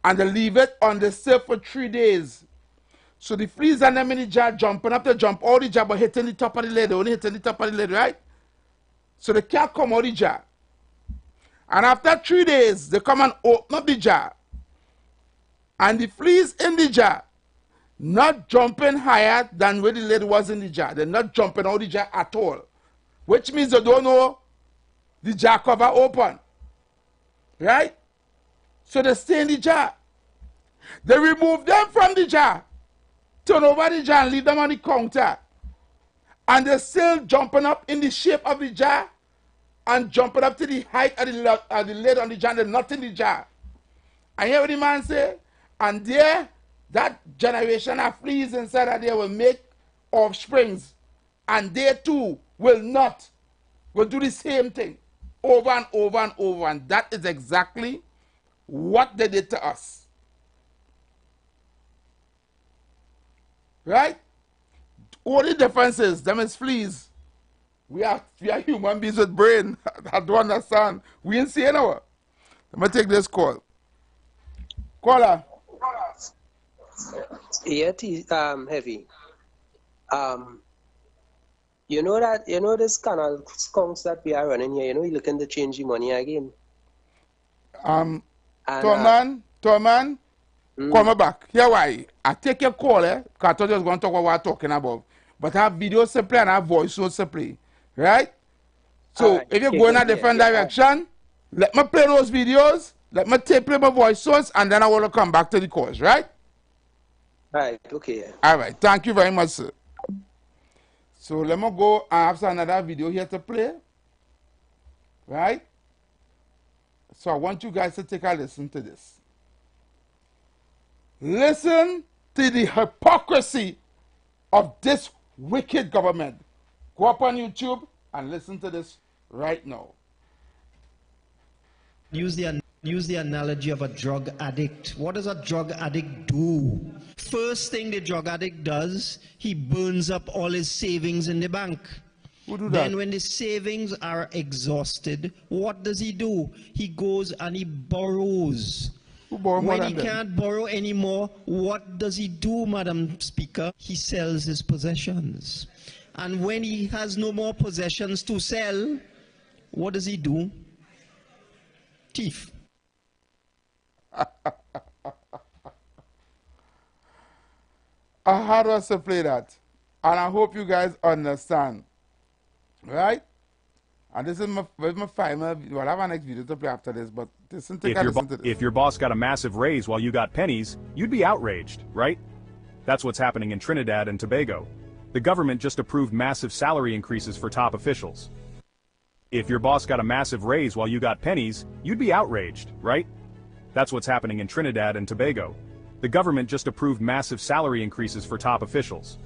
and they leave it on the surface for 3 days. So the fleas and them in the jar jumping up, they jump all the jar, but hitting the top of the lid, only hitting the top of the lid, right? So they can't come out the jar. And after 3 days, they come and open up the jar. And the fleas in the jar, not jumping higher than where the lid was in the jar. They're not jumping out the jar at all. Which means they don't know the jar cover open. Right? So they stay in the jar. They remove them from the jar, turn over the jar and leave them on the counter. And they're still jumping up in the shape of the jar and jumping up to the height of the lid on the jar. They're not in the jar. I hear what the man say. And there, that generation of fleas inside of there will make offsprings. And they too will do the same thing over and over and over. And that is exactly what they did to us. Right? All the difference is, them is fleas. We are human beings with brain. I don't understand. We ain't saying our. Let me take this call. Caller. Yeah, Heavy. You know that, you know this canal skunks that we are running here, you know, you're looking to change the money again. Torman, come back. Here why? I take your call, because I thought you was going to talk about what I'm talking about. But I have video simply and I have voice notes simply. Right? So right, if you go in a different direction, let me play those videos, let me play my voice notes, and then I want to come back to the course, right? Right, okay. All right, thank you very much, sir. So let me go and have another video here to play. Right? So I want you guys to take a listen to this. Listen to the hypocrisy of this wicked government. Go up on YouTube and listen to this right now. Use the analogy of a drug addict. What does a drug addict do? First thing the drug addict does, he burns up all his savings in the bank. Who do that? Then when the savings are exhausted, what does he do? He goes and he borrows. Who borrow more When than he them? can't borrow anymore, what does he do, Madam Speaker? He sells his possessions. And when he has no more possessions to sell, what does he do? Thief. I had us to play that. And I hope you guys understand. Right? And this is my final. Well, I have a next video to play after this, but listen to this. If your boss got a massive raise while you got pennies, you'd be outraged, right? That's what's happening in Trinidad and Tobago. The government just approved massive salary increases for top officials. If your boss got a massive raise while you got pennies, you'd be outraged, right? That's what's happening in Trinidad and Tobago. The government just approved massive salary increases for top officials.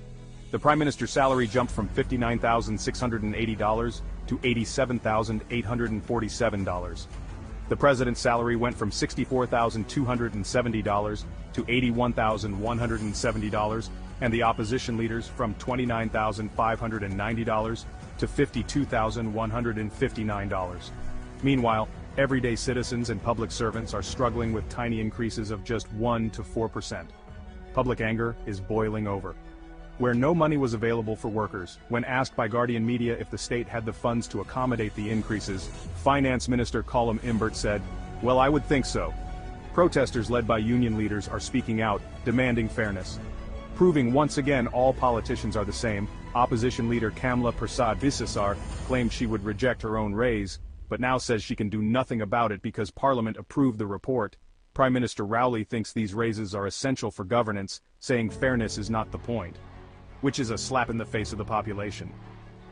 The Prime Minister's salary jumped from $59,680 to $87,847. The President's salary went from $64,270 to $81,170, and the opposition leaders from $29,590 to $52,159. Meanwhile, everyday citizens and public servants are struggling with tiny increases of just 1 to 4%. Public anger is boiling over. Where no money was available for workers, when asked by Guardian Media if the state had the funds to accommodate the increases, Finance Minister Colum Imbert said, "Well, I would think so." Protesters led by union leaders are speaking out, demanding fairness. Proving once again all politicians are the same, opposition leader Kamla Persad Visasar claimed she would reject her own raise, but now says she can do nothing about it because Parliament approved the report. Prime Minister Rowley thinks these raises are essential for governance, saying fairness is not the point. Which is a slap in the face of the population.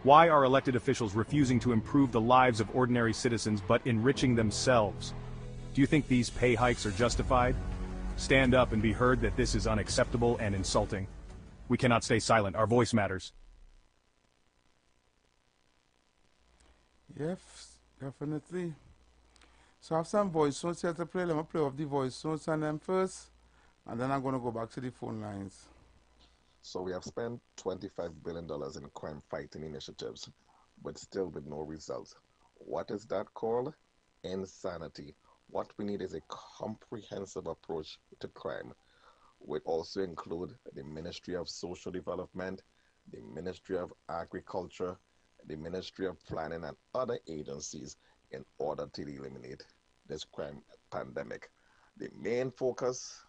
Why are elected officials refusing to improve the lives of ordinary citizens but enriching themselves? Do you think these pay hikes are justified? Stand up and be heard that this is unacceptable and insulting. We cannot stay silent. Our voice matters. Yes, definitely. So I have some voice notes here to play. Let me play off the voice notes on them first, and then I'm going to go back to the phone lines. So we have spent $25 billion in crime-fighting initiatives, but still with no results. What is that called? Insanity. What we need is a comprehensive approach to crime. We also include the Ministry of Social Development, the Ministry of Agriculture, the Ministry of Planning, and other agencies in order to eliminate this crime pandemic. The main focus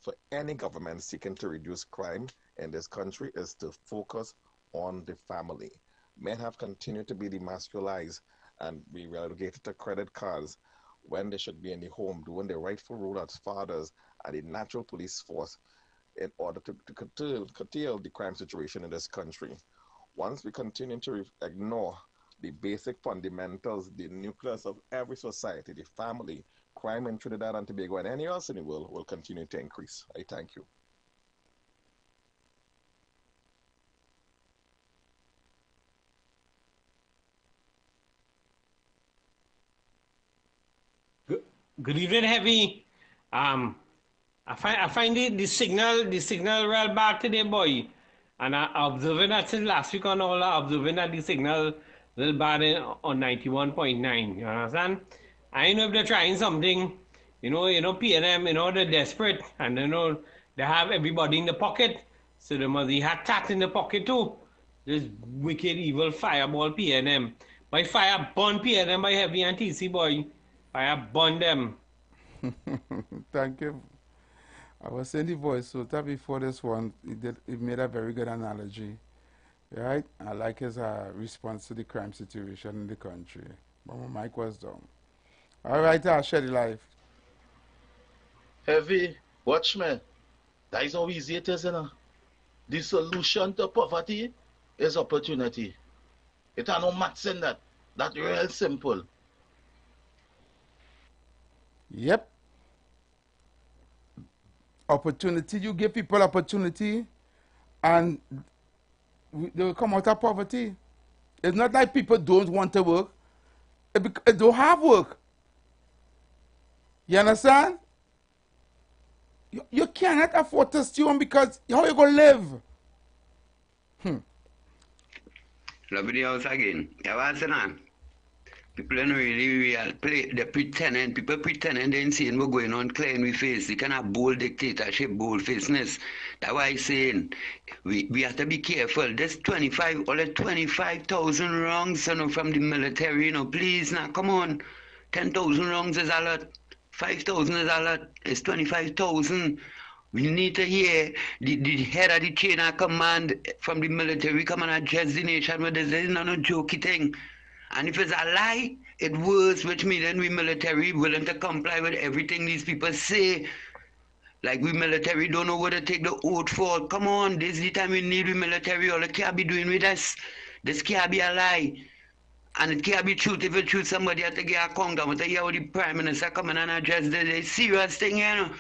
for any government seeking to reduce crime in this country is to focus on the family. Men have continued to be demasculized and be relegated to credit cards when they should be in the home doing their rightful role as fathers and the natural police force in order to curtail the crime situation in this country. Once we continue to ignore the basic fundamentals, the nucleus of every society, the family, crime in Trinidad and Tobago and anywhere else in the world will continue to increase. I thank you. Good evening, Heavy. I find the signal real bad today, boy. And I observing that since last week on all, observing that the signal a little bad on 91.9. You understand? I know if they're trying something, you know, PNM, they're desperate, and they have everybody in the pocket, so they must have tat in the pocket too. this wicked evil fireball PNM. By fire burn PNM by Heavy and TC boy. Fire burn them. Thank you. I was saying the voice, so that before this one, he made a very good analogy. Right? I like his response to the crime situation in the country. But my mic was down. All right, I'll share the life. Heavy, watch me. That is how easy it is, you know. The solution to poverty is opportunity. It has no maths in that. That's real simple. Yep. Opportunity. You give people opportunity and they will come out of poverty. It's not like people don't want to work. They don't have work. You understand? You cannot afford to stay home because how you going to live? Love the house again. You want to know? People don't really real play. They're pretending. People pretending they're insane. We're going on clear in we face. They kind of bold dictatorship, bold faceness. That's why I'm saying we have to be careful. There's 25,000 rounds, you know, from the military. You know, please now, come on. 10,000 rounds is a lot. 5,000 is a lot. It's 25,000. We need to hear the head of the chain of command from the military come and address the nation with this. This is not a jokey thing. And if it's a lie, it works, which means then we military willing to comply with everything these people say. Like we military don't know what to take the oath for. Come on, this is the time we need we military. All it can't be doing with us. This can't be a lie. And it can't be truth. If it's truth, somebody has to get a account. I want to hear what the Prime Minister come in and address the serious thing, you know.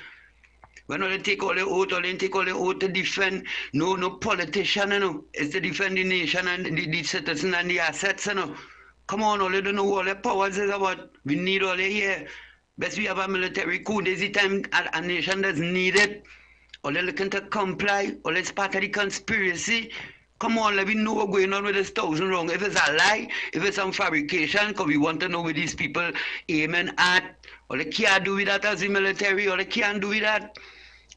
When they take all the oath, or they take all the oath to defend no politician, you know. It's to defend the nation and the citizens and the assets, you know. Come on, all they don't know all the powers is about. We need all they here. Best we have a military coup. There's the time a nation does need it. All they looking to comply. All it's part of the conspiracy. Come on, let me know what's going on with this 1,000 wrong. If it's a lie, if it's some fabrication, because we want to know where these people aiming at. All they can't do with that as the military. All they can't do with that.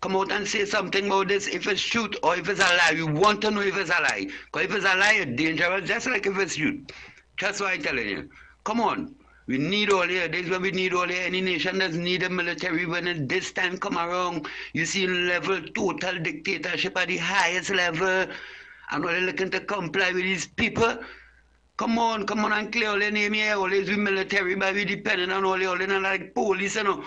Come out and say something about this. If it's truth or if it's a lie, we want to know if it's a lie. Because if it's a lie, it's dangerous, just like if it's truth. That's why I'm telling you. Come on. We need all here. This is what we need all here. Any nation does need a military when it, this time come around. You see level total dictatorship at the highest level. And all looking to comply with these people. Come on and clear all the name here. Always we military, but we dependent on all the like police, you know.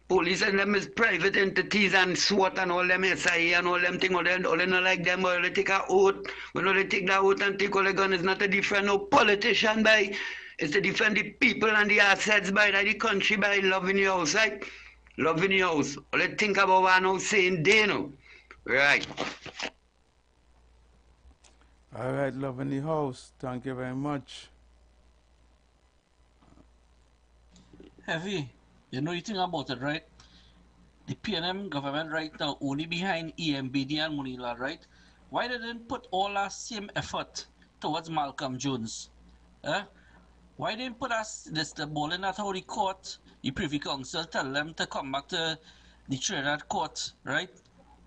Police and them is private entities and SWAT and all them SIA and all them things, all them not like them, all they take a oath. When all they take that oath and take all the gun, it's not to defend no politician by, it's to defend the people and the assets by the country by loving your house, right? Loving your house. All they think about what I'm saying, they know. Right. All right, loving the house. Thank you very much. Heavy. You know you think about it, right? The PNM government right now only behind EMBD and Munila, right? Why they didn't put all that same effort towards Malcolm Jones? Why didn't put us the ball in that the court, the Privy Council tell them to come back to the Trinidad court, right?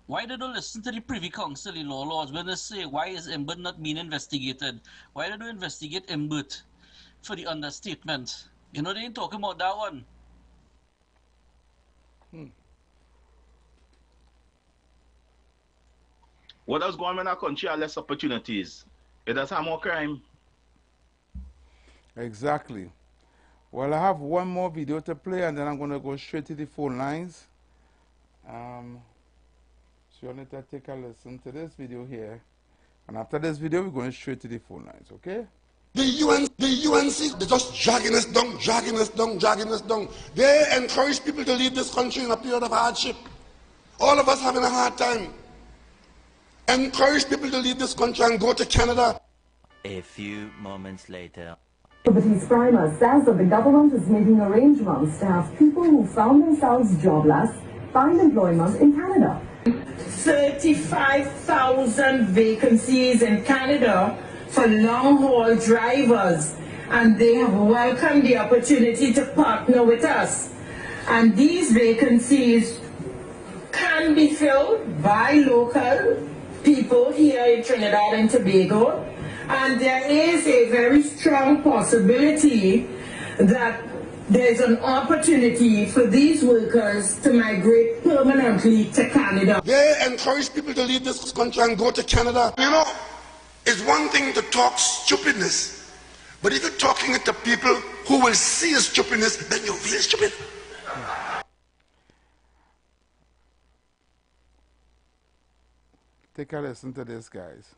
Why they don't listen to the Privy Council in laws when they say why is Imbert not being investigated? Why they don't investigate Imbert for the understatement? You know they ain't talking about that one. What does going on in our country are less opportunities? It does have more crime. Exactly. Well, I have one more video to play and then I'm going to go straight to the phone lines. So you need to take a listen to this video here. And after this video, we're going straight to the phone lines, okay? The UNC, they're just dragging us down. They encourage people to leave this country in a period of hardship. All of us having a hard time. Encourage people to leave this country and go to Canada. A few moments later. Liberty's Primer says that the government is making arrangements to have people who found themselves jobless find employment in Canada. 35,000 vacancies in Canada for long-haul drivers, and they have welcomed the opportunity to partner with us. And these vacancies can be filled by local people here in Trinidad and Tobago, And there is a very strong possibility that there's an opportunity for these workers to migrate permanently to Canada. They encourage people to leave this country and go to Canada. You know, it's one thing to talk stupidness, but if you're talking to people who will see your stupidness, then you're really stupid. Take a listen to this, guys.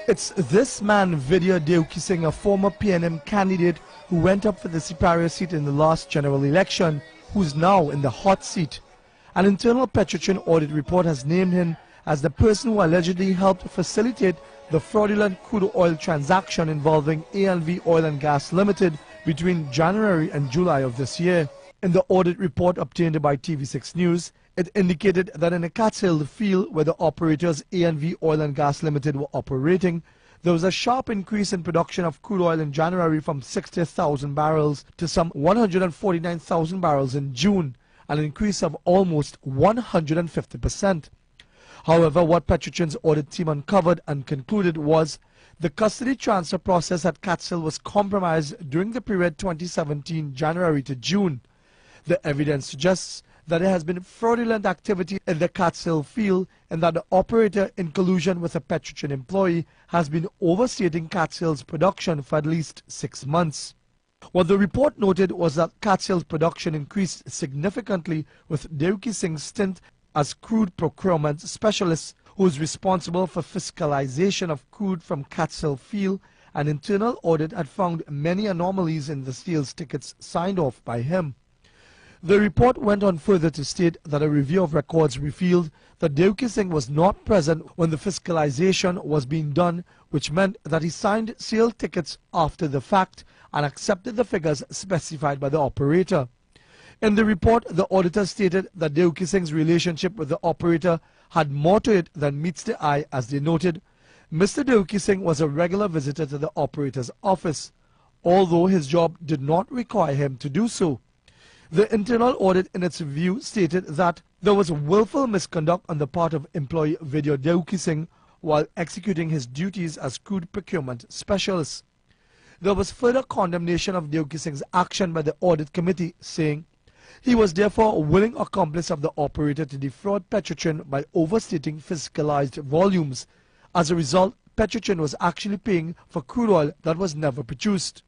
It's this man, Vidya Deukising, a former PNM candidate who went up for the superior seat in the last general election, who's now in the hot seat. An internal Petrotrin audit report has named him as the person who allegedly helped facilitate the fraudulent crude oil transaction involving ANV Oil and Gas Limited between January and July of this year. In the audit report obtained by TV6 News, it indicated that in a Cats Hill field where the operators ANV Oil and Gas Limited were operating, there was a sharp increase in production of crude oil in January from 60,000 barrels to some 149,000 barrels in June, an increase of almost 150%. However, what Petrotrin's audit team uncovered and concluded was the custody transfer process at Cats Hill was compromised during the period 2017 January to June. The evidence suggests that there has been fraudulent activity in the Cats Hill field and that the operator, in collusion with a Petrotrin employee, has been overstating Cats Hill's production for at least 6 months. What the report noted was that Cats Hill's production increased significantly with Deukising's stint as crude procurement specialist, who is responsible for fiscalization of crude from Cats Hill field. An internal audit had found many anomalies in the sales tickets signed off by him. The report went on further to state that a review of records revealed that Deukising was not present when the fiscalization was being done, which meant that he signed sale tickets after the fact and accepted the figures specified by the operator. In the report, the auditor stated that Deukising's relationship with the operator had more to it than meets the eye, as they noted. Mr. Deukising was a regular visitor to the operator's office, although his job did not require him to do so. The internal audit in its review stated that there was willful misconduct on the part of employee Vidya Deukising while executing his duties as crude procurement specialist. There was further condemnation of Deukising's action by the audit committee, saying he was therefore a willing accomplice of the operator to defraud Petrotrin by overstating fiscalized volumes. As a result, Petrotrin was actually paying for crude oil that was never produced.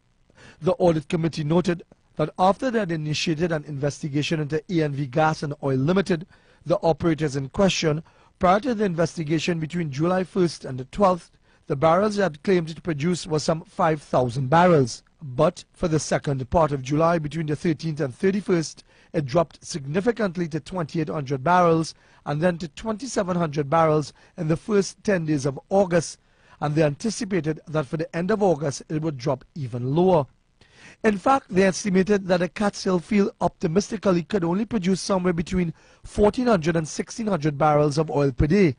The audit committee noted that after they had initiated an investigation into ANV Gas and Oil Limited, the operators in question, prior to the investigation between July 1st and the 12th, the barrels they had claimed to produce was some 5,000 barrels. But for the second part of July, between the 13th and 31st, it dropped significantly to 2,800 barrels and then to 2,700 barrels in the first 10 days of August, and they anticipated that for the end of August it would drop even lower. In fact, they estimated that the Cats Hill field optimistically could only produce somewhere between 1,400 and 1,600 barrels of oil per day.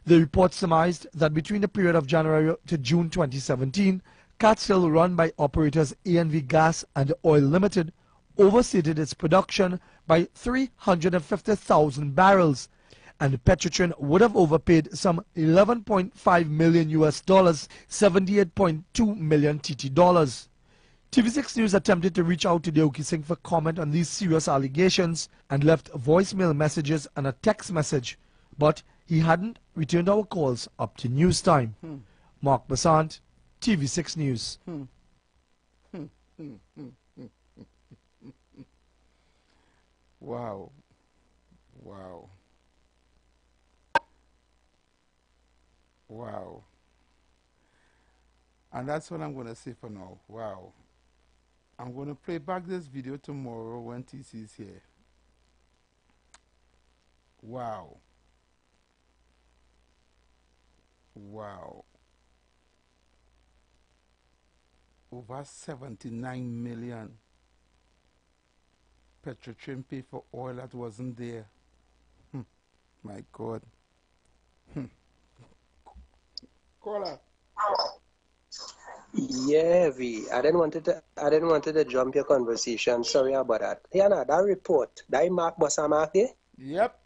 The report surmised that between the period of January to June 2017, Cats Hill, run by operators ANV Gas and Oil Limited, overstated its production by 350,000 barrels, and Petrotrin would have overpaid some $11.5 million US, 78.2 million TT dollars. TV6 News attempted to reach out to Deukising for comment on these serious allegations and left voicemail messages and a text message, but he hadn't returned our calls up to news time. Mark Basant, TV6 News. Wow. Wow. Wow. And that's what I'm going to say for now. Wow. I'm going to play back this video tomorrow when TC is here. Wow. Wow. Over 79 million. Petrotrin paid for oil that wasn't there. My God. Caller. Yeah, V. I didn't want to jump your conversation. Sorry about that. Yeah, no, that report, that Mark Bossa Mark there? Yep.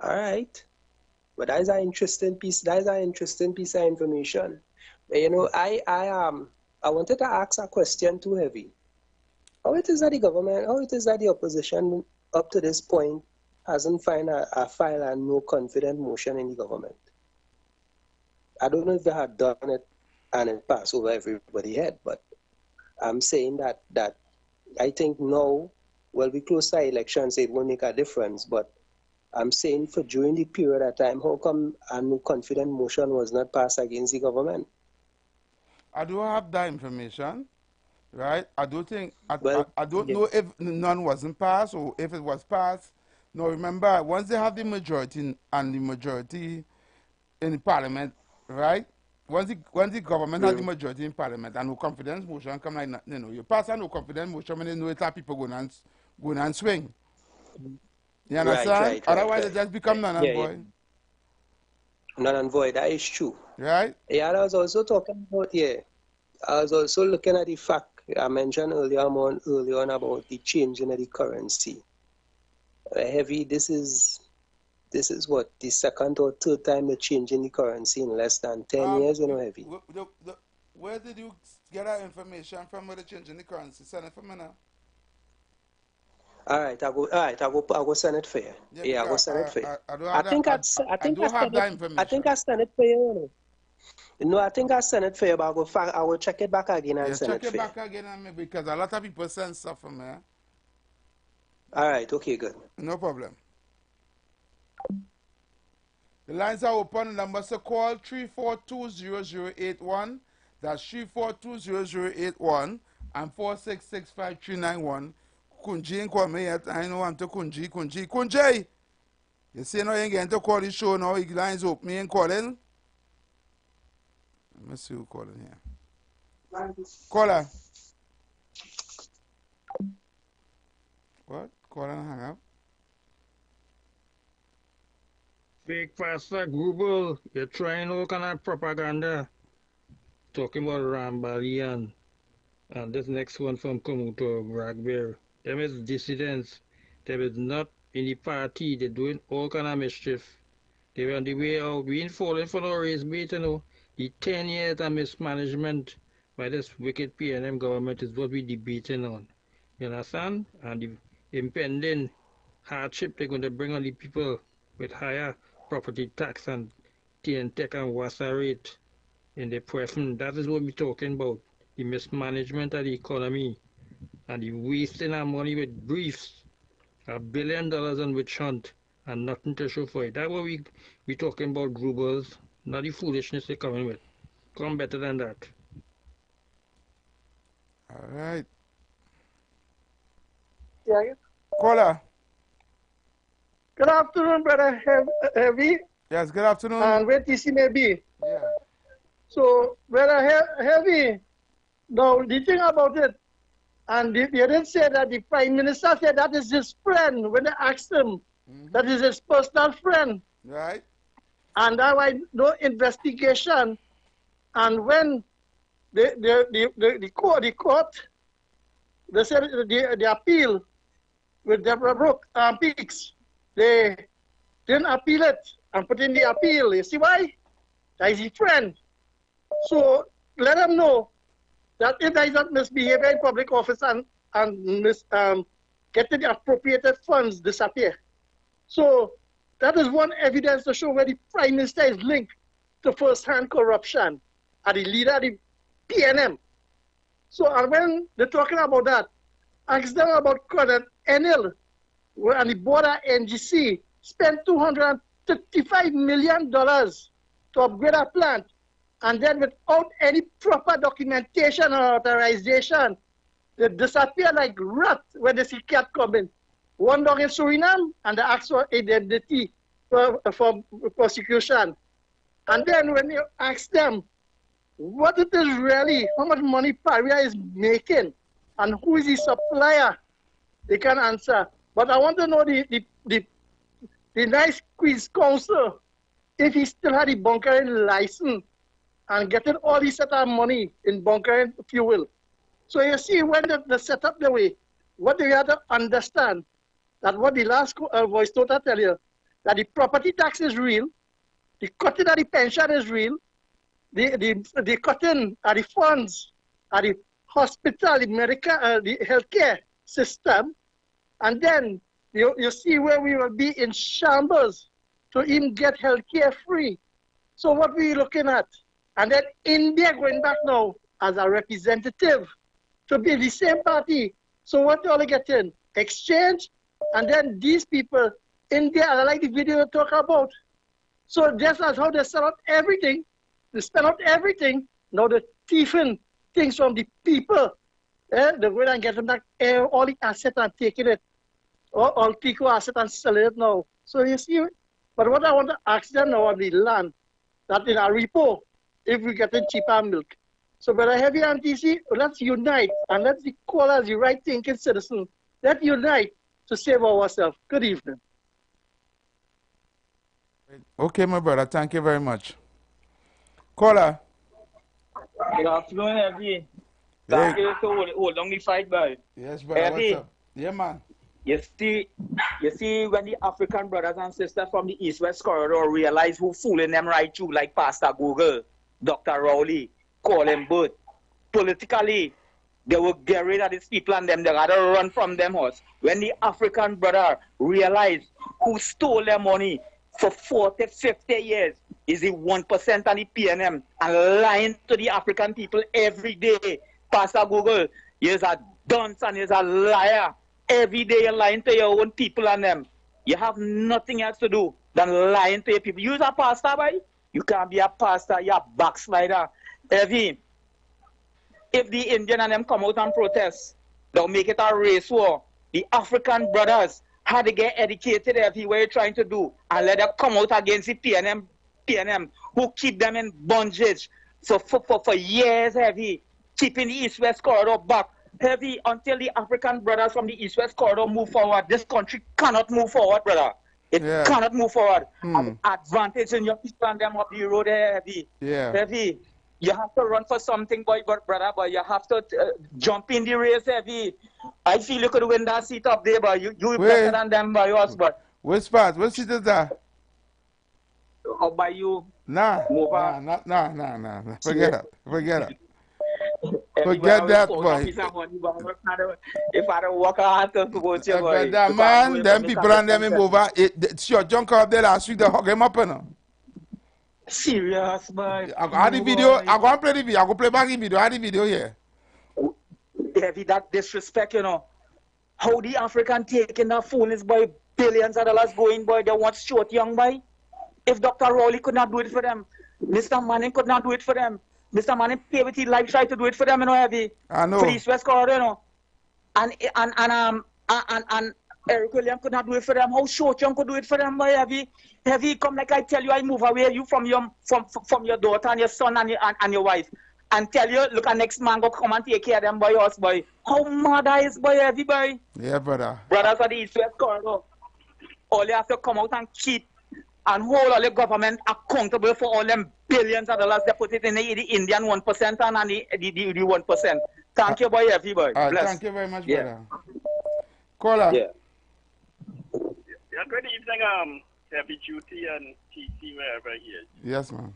All right. But that is an interesting piece. That is an interesting piece of information. You know, I wanted to ask a question too heavy. How it is that the government, how it is that the opposition up to this point hasn't filed a no confidence motion in the government? I don't know if they had done it and it passed over everybody's head, but I'm saying that I think now, well, we close to elections, it won't make a difference, but I'm saying for during the period of time, how come a no confidence motion was not passed against the government? I do have that information, right? I don't know if none wasn't passed or if it was passed. Now remember, once they have the majority and the majority in the parliament, right? Once the government has the majority in parliament and no confidence motion come like, you know, you pass a no confidence motion when you know it's like people going and swing. You understand? Right, Otherwise it just become none and void. None and void, that is true. Right? Yeah, I was also talking about, I was also looking at the fact I mentioned earlier on about the change in the currency. Heavy, this is what, the second or third time the change in the currency in less than 10 years, you know, Heavy. Where did you get that information from where the change in the currency? Send it for me now. All right, I'll go send it for you. Yeah, I'll go send it for you. I think I send it for you. No, I think I sent it for you, but I will check it back again and send it for you. Check it back again on me because a lot of people send stuff from me. All right, okay, good. No problem. The lines are open. The numbers to call 342-0081. That's 342-0081 and 4665391. Kunji ain't call me yet. I know I'm to Kunji. Kunji! You see now you ain't getting to call the show now. The lines open. Me ain't calling. Let me see who calling here. Caller. What? Call and hang up. Fake Pastor Google, you're trying all kind of propaganda. Talking about Rambalian. And this next one from Komuto, Ragbear. Them is dissidents. Them is not in the party. They're doing all kind of mischief. They were on the way out. We ain't falling for no race bait, you know. The 10 years of mismanagement by this wicked PNM government is what we're debating on. You understand? And the impending hardship they're going to bring on the people with higher property tax and TNTech and WASA rate in the present. That is what we're talking about. The mismanagement of the economy and the wasting our money with briefs. $1 billion on witch hunt and nothing to show for it. That's what we talking about, Grubers. Not the foolishness they're coming with. Come better than that. All right. Yeah. Caller. Good afternoon, brother Heavy. Yes, good afternoon. And where TC may be. Yeah. So, brother Heavy, now the thing about it, and they didn't say that the Prime Minister said that is his friend when they asked him. That is his personal friend. Right. And that why no investigation. And when the court, they said the appeal with Deborah Peaks, they didn't appeal it and put in the appeal. You see why? That is his friend. So let them know that if there is not misbehavior in public office and getting the appropriated funds disappear. So that is one evidence to show where the Prime Minister is linked to first-hand corruption and the leader of the PNM. So and when they're talking about that, ask them about Colonel Enel and the board of NGC spent $235 million to upgrade our plant, and then without any proper documentation or authorization, they disappear like rats when they see cat coming. One dog in Suriname, and they ask for indemnity for prosecution. And then when you ask them what it is really, how much money Paria is making, and who is the supplier, they can answer. But I want to know the nice quiz counsel, if he still had the bunkering license and getting all this set of money in bunkering fuel. So you see, when they set up the way, what they have to understand, that what the last voice total tell you, that the property tax is real, The cutting of the pension is real. The cutting of the funds of the hospital, the healthcare system, and then you see where we will be in shambles to even get healthcare free. So what we looking at? And then India going back now as a representative to be the same party. So what you all getting? Exchange, and then these people, India, I like the video you talk about. So just as how they sell out everything, they spend out everything, now they're thieving things from the people. They're going and getting back all the assets and taking it. All Pico assets and selling it now. So you see, but what I want to ask them now on the land, that in a repo, if we get cheaper milk. So, but I have you on TC, let's unite and let's call us the right thinking citizens. Let's unite to save ourselves. Good evening. Okay, my brother. Thank you very much. Caller. Good afternoon, Heavy. Thank you to hold on the fight, boy. Yes, brother. Heavy. What's up? Yeah, man. You see, when the African brothers and sisters from the East-West corridor realize who fooling them right through, like Pastor Google, Dr. Rowley, Colin Booth, politically, they will get rid of these people and them. They gotta run from them house. When the African brother realize who stole their money for 40, 50 years, is the 1% and the PNM and lying to the African people every day. Pastor Google, you're a dunce and you're a liar. Every day you're lying to your own people and them. You have nothing else to do than lying to your people. You're a pastor, boy. You can't be a pastor, you're a backslider. Heavy. If the Indian and them come out and protest, they'll make it a race war. The African brothers had to get educated everywhere you're trying to do and let them come out against the PNM who keep them in bondage for years, Heavy, keeping the East-West corridor back. Heavy, until the African brothers from the East-West corridor move forward, this country cannot move forward, brother. It cannot move forward. Advantage in your people and them up the road, Heavy. Yeah. Heavy, you have to run for something, boy, brother, but you have to jump in the race, Heavy. I feel you could win that seat up there, but you better than them by yours, but. Which spot? What seat is that? Up by you. Nah. Forget it. Forget that, boy. If I don't walk out to go to you, boy. That man, them people and them move over. It's your junk up there last week, they hug him up, you know. Serious, boy. I got the video. I'm going to play the video. I'm going to play back the video. I had the video here. Heavy, that disrespect, you know. How the African taking that phone is, boy, billions of dollars going, boy. They want short young, boy. If Dr. Rowley could not do it for them, Mr. Manning could not do it for them. Mr. Manning pay with his life, try to do it for them, you know, Heavy. I know. For the East-West corridor, you know. And Eric Williams could not do it for them. How Short Young could do it for them, boy, Heavy. Heavy, come like I tell you, I move away you from your daughter and your son and your wife. And tell you, look, at next man go come and take care of them, boy, us, boy. How mad is, boy, Heavy, boy. Yeah, brother. Brothers of the East-West corridor. All you have to come out and keep and hold all the government accountable for all them billions of dollars they put it in the Indian 1% and the 1%. Thank you, boy, Heavy, boy. Thank you very much, brother. Caller. Yeah. Good evening, Heavy Duty and TC, wherever he is. Yes, ma'am.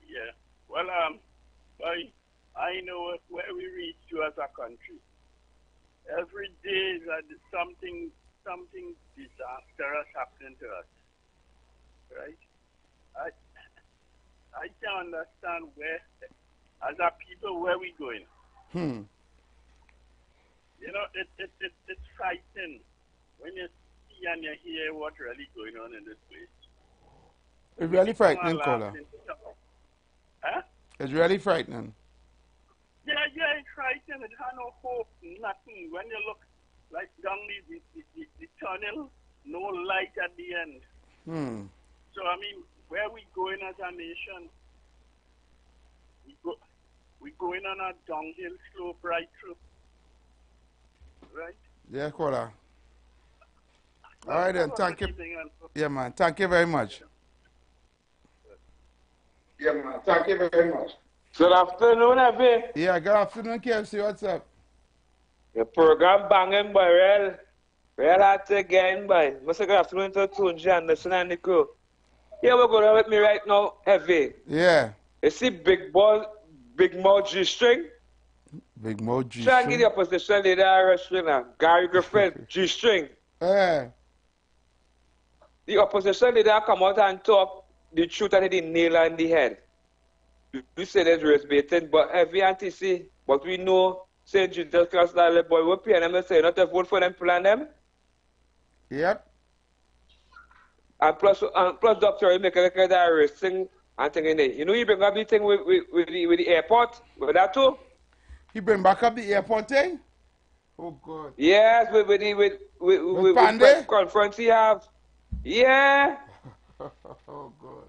Yeah. Well, boy, I know where we reach to as a country. Every day that something disastrous happening to us. Right? I can't understand where, as a people, where we going. You know, it's frightening when you see and you hear what's really going on in this place. It's really frightening, caller. Huh? It's really frightening. Yeah, it's frightening. It has no hope, nothing. When you look like down the tunnel, no light at the end. So, I mean, where we going as a nation? We going on a downhill slope right through. Right? Yeah, caller. All right, then. Thank you. Yeah, man. Thank you very much. Yeah, man. Thank you very much. Good afternoon, Heavy. Yeah, good afternoon, KFC. What's up? The program banging, boy. Real hard again, boy. What's good afternoon to Tunji and the crew. Here we go with me right now, Heavy. Yeah. You see Big Mouth G-string? Big Mouth Try and get G-string. the opposition leader arrested now. Gary Griffin, G-string. Eh. The opposition leader come out and talk the truth and hit the nail on the head. You say there's race baiting, but Heavy anti-see. But we know St. Jesus Christ, that boy, we pay them and say not to vote for them, plan them. Yep. And plus Dr. You make a record that arresting and thing in there. You know, you bring up the thing with the airport, with that too? He bring back up the airport thing? Oh, God. Yes, with Pande? conference he have. Yeah. Oh, God.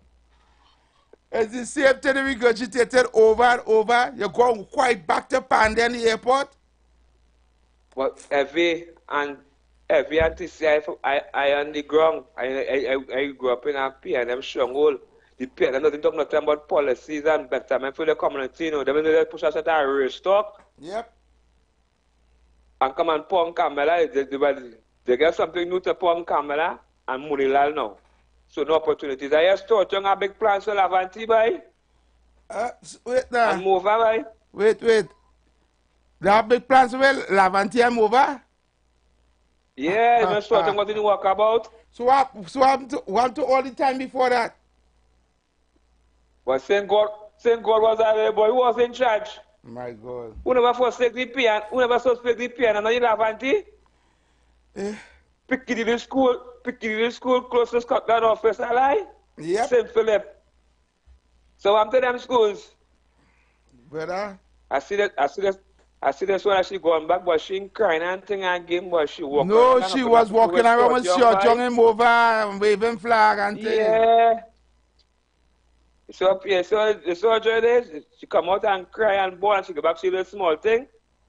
Is the same thing regurgitated over and over? You're going quite back to Pande in the airport? But every TC I on the ground. I grew up in a PNM stronghold. The PNM doesn't talk nothing about policies and betterment for the community, you know. They push us at a race talk. Yep. And come and Pong Kamala, they get something new to Pong Kamala and Munilal now. So no opportunities. I just thought you have big plans for Lavanti, boy. Wait now. And move boy. Wait. They have big plans for Lavanti and Mova? Yeah, that's what I'm going to work about. So what happened to all the time before that? But St. God was there, boy. Who was in charge? My God. Who never forsake the piano? Who never forsake the piano? Now you Lavanti? Piccadilly School, close to Scotland office, alright? Yep. St. Philip. So I'm to them schools. Brother? I see this one, she going back, but she ain't crying and thing again, but she walking. No, she was walking around with short tongue and over and waving flag and thing. Yeah. So the soldier is, she come out and cry and bawl and she go back, see the small thing,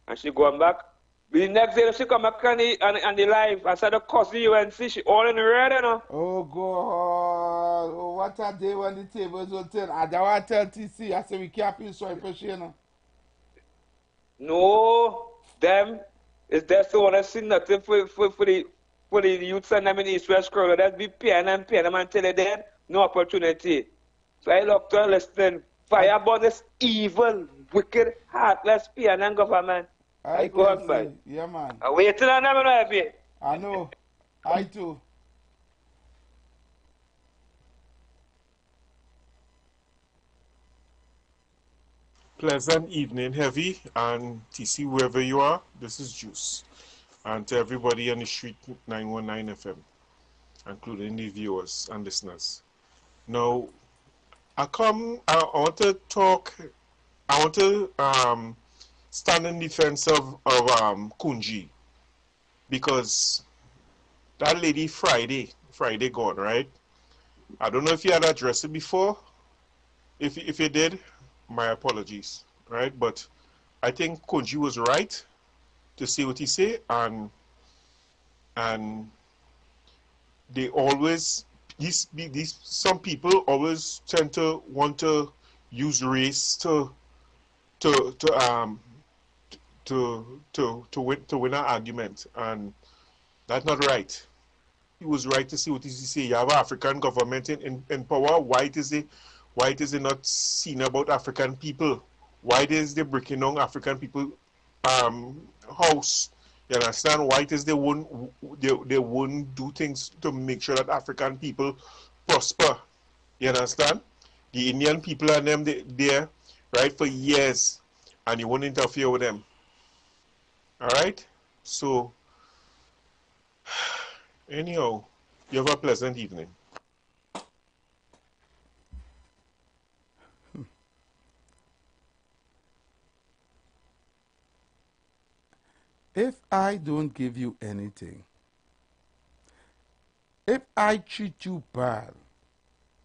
and she going back. The next day she come back on the live and said the cuss the UNC, she all in red, you know. Oh God, oh, what a day when the tables will turn. I don't want to tell TC, I say we can't feel sorry for she, you know. No, them is just want to see nothing for the youths and them in East West Corridor. That's be PNM until they dead, no opportunity. So I look to listen, fire about this evil, wicked, heartless PNM government. I go on by. Yeah, man. I waiting on them, I know. I too. Pleasant evening, Heavy, and TC, wherever you are. This is Juice. And to everybody on the street 919 FM, including the viewers and listeners. Now, I want to stand in defense of Kunji, because that lady Friday gone, right? I don't know if you had addressed it before. If you did, my apologies, right? But I think Kunji was right to say what he said, and they always some people always tend to want to use race to win an argument, and that's not right. He was right to see what he say. You have an African government in power. Why is it not seen about African people? Why is they breaking down African people house? You understand? Why is they won't do things to make sure that African people prosper? You understand? The Indian people and them there, right, for years, and you won't interfere with them. All right? So, anyhow, you have a pleasant evening. If I don't give you anything, if I treat you bad,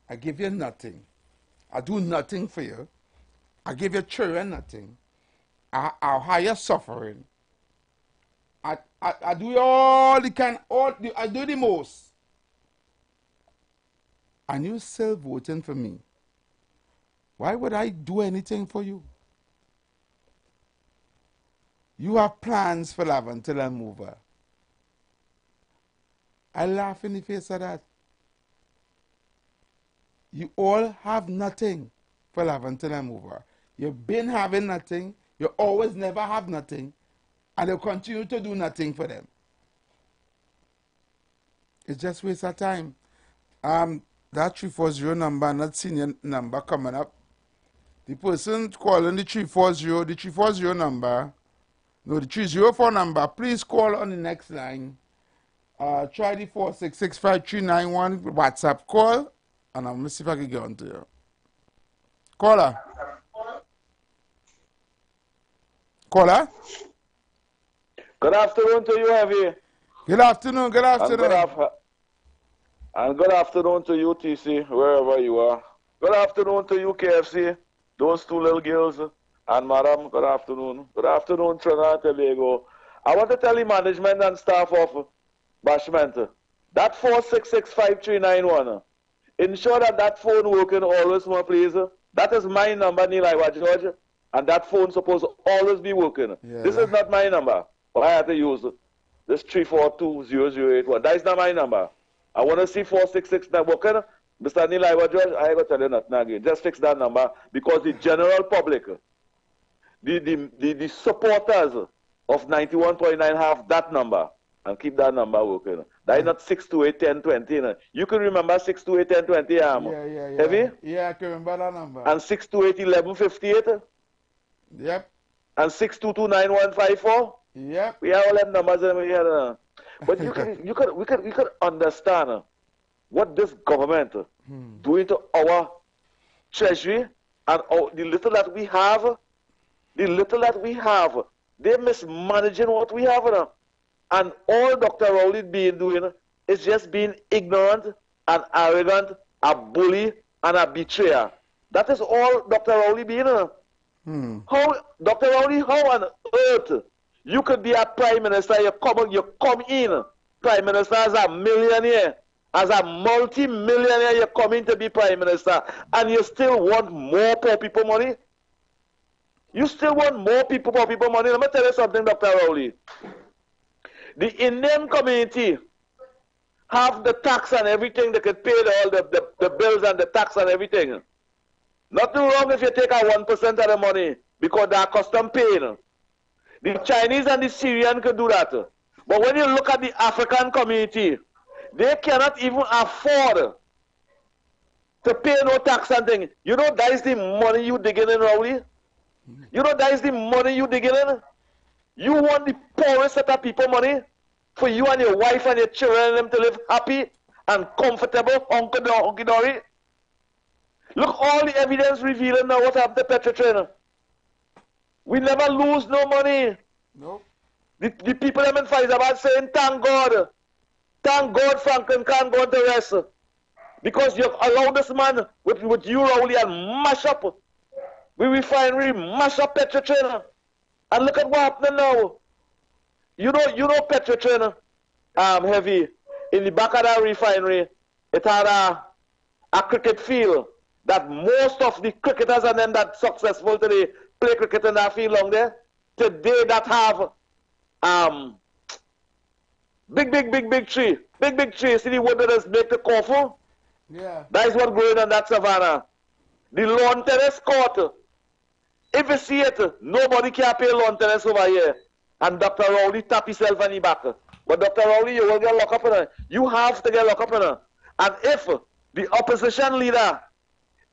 I give you nothing, I do nothing for you, I give your children nothing, I'll hire suffering, I do all I do the most, and you still voting for me. Why would I do anything for you? You have plans for Lavantil and Mover. I laugh in the face of that. you all have nothing for Laventille and Mover. You've been having nothing. You always never have nothing. And you continue to do nothing for them. It's just waste of time. That 340 number, not seeing your number coming up. The person calling the 340 number, no, the 304 number, please call on the next line. Try the 4665391 WhatsApp call, and I'm going to see if I can get on to you. Caller. Caller. Good afternoon to you, Heavy. Good afternoon, good afternoon. And good afternoon to you, TC, wherever you are. Good afternoon to you, KFC, those two little girls. And Madam, good afternoon. Good afternoon, Trinidad and Tobago. I want to tell the management and staff of Bashment, that 4665391, ensure that that phone working always more, please. That is my number, Neil Iwa George, and that phone supposed to always be working. Yeah. This is not my number. I have to use this 3420081. That is not my number. I want to see 466 not working. Mr. Neil Iwa George, I ain't going to tell you nothing again. Just fix that number because the general public, the supporters of 91.9 have that number and keep that number working. That is not 6281020. You can remember 6281020, Yeah. Heavy? Yeah, I can remember that number. And 6281158? Yep. And 6229154? Yep. We have all them numbers in here. But we could understand what this government doing to our treasury and the little that we have, they're mismanaging what we have now. And all Dr. Rowley being doing is just being ignorant and arrogant, a bully and a betrayer. That is all Dr. Rowley being. How, Dr. Rowley, how on earth you could be a prime minister, you come in, prime minister as a millionaire, as a multi-millionaire, you come in to be prime minister, and you still want more poor people money? You still want more poor people money? Let me tell you something, Dr. Rowley. The Indian community have the tax and everything. They could pay all the bills and the tax and everything. Nothing wrong if you take a 1% of the money because they are custom paying. The Chinese and the Syrian could do that. But when you look at the African community, they cannot even afford to pay no tax and thing. You know that is the money you digging in, Rowley? You know that is the money you digging in? You want the poorest set of people money for you and your wife and your children and them to live happy and comfortable, hunky-dory? Look, all the evidence revealing now what happened to Petrotrain. We never lose no money. No. The people them in Faizabad saying, thank God Franklin can't go into rest. Because you allow this man with you, Rowley, and mash up. We refinery, mash up Petrotrain. And look at what happening now. You know Petrotrain, Heavy, in the back of that refinery, it had a cricket field that most of the cricketers and them that successful today play cricket in that field long there. Today that have big tree. Big tree. See the wood that is make the coffin? Yeah. That is what growing on that savannah. The lawn tennis court. If you see it, nobody can pay lawn tennis over here. And Dr. Rowley tap himself on the back. But Dr. Rowley, you will get locked up in it. You have to get locked up in it. And if the opposition leader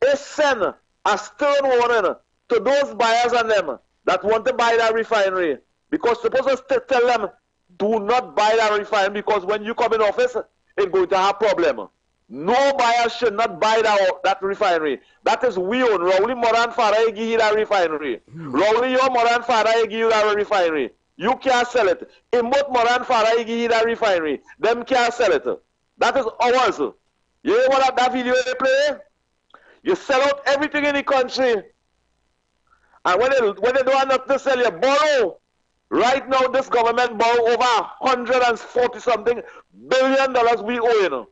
is send a stern warning to those buyers and them that want to buy that refinery, because supposed to tell them, do not buy that refinery because when you come in office, it's going to have problem. No buyer should not buy that refinery. That is we own. Rowley Moran Farah give you that refinery. Rowley your Moran Farah give you that refinery. You can't sell it. Imot Moran Farah give you that refinery. Them can't sell it. That is ours. You know what that video they play? You sell out everything in the country. And when they don't have nothing to sell, you borrow. Right now, this government borrow over $140-something billion we owe in.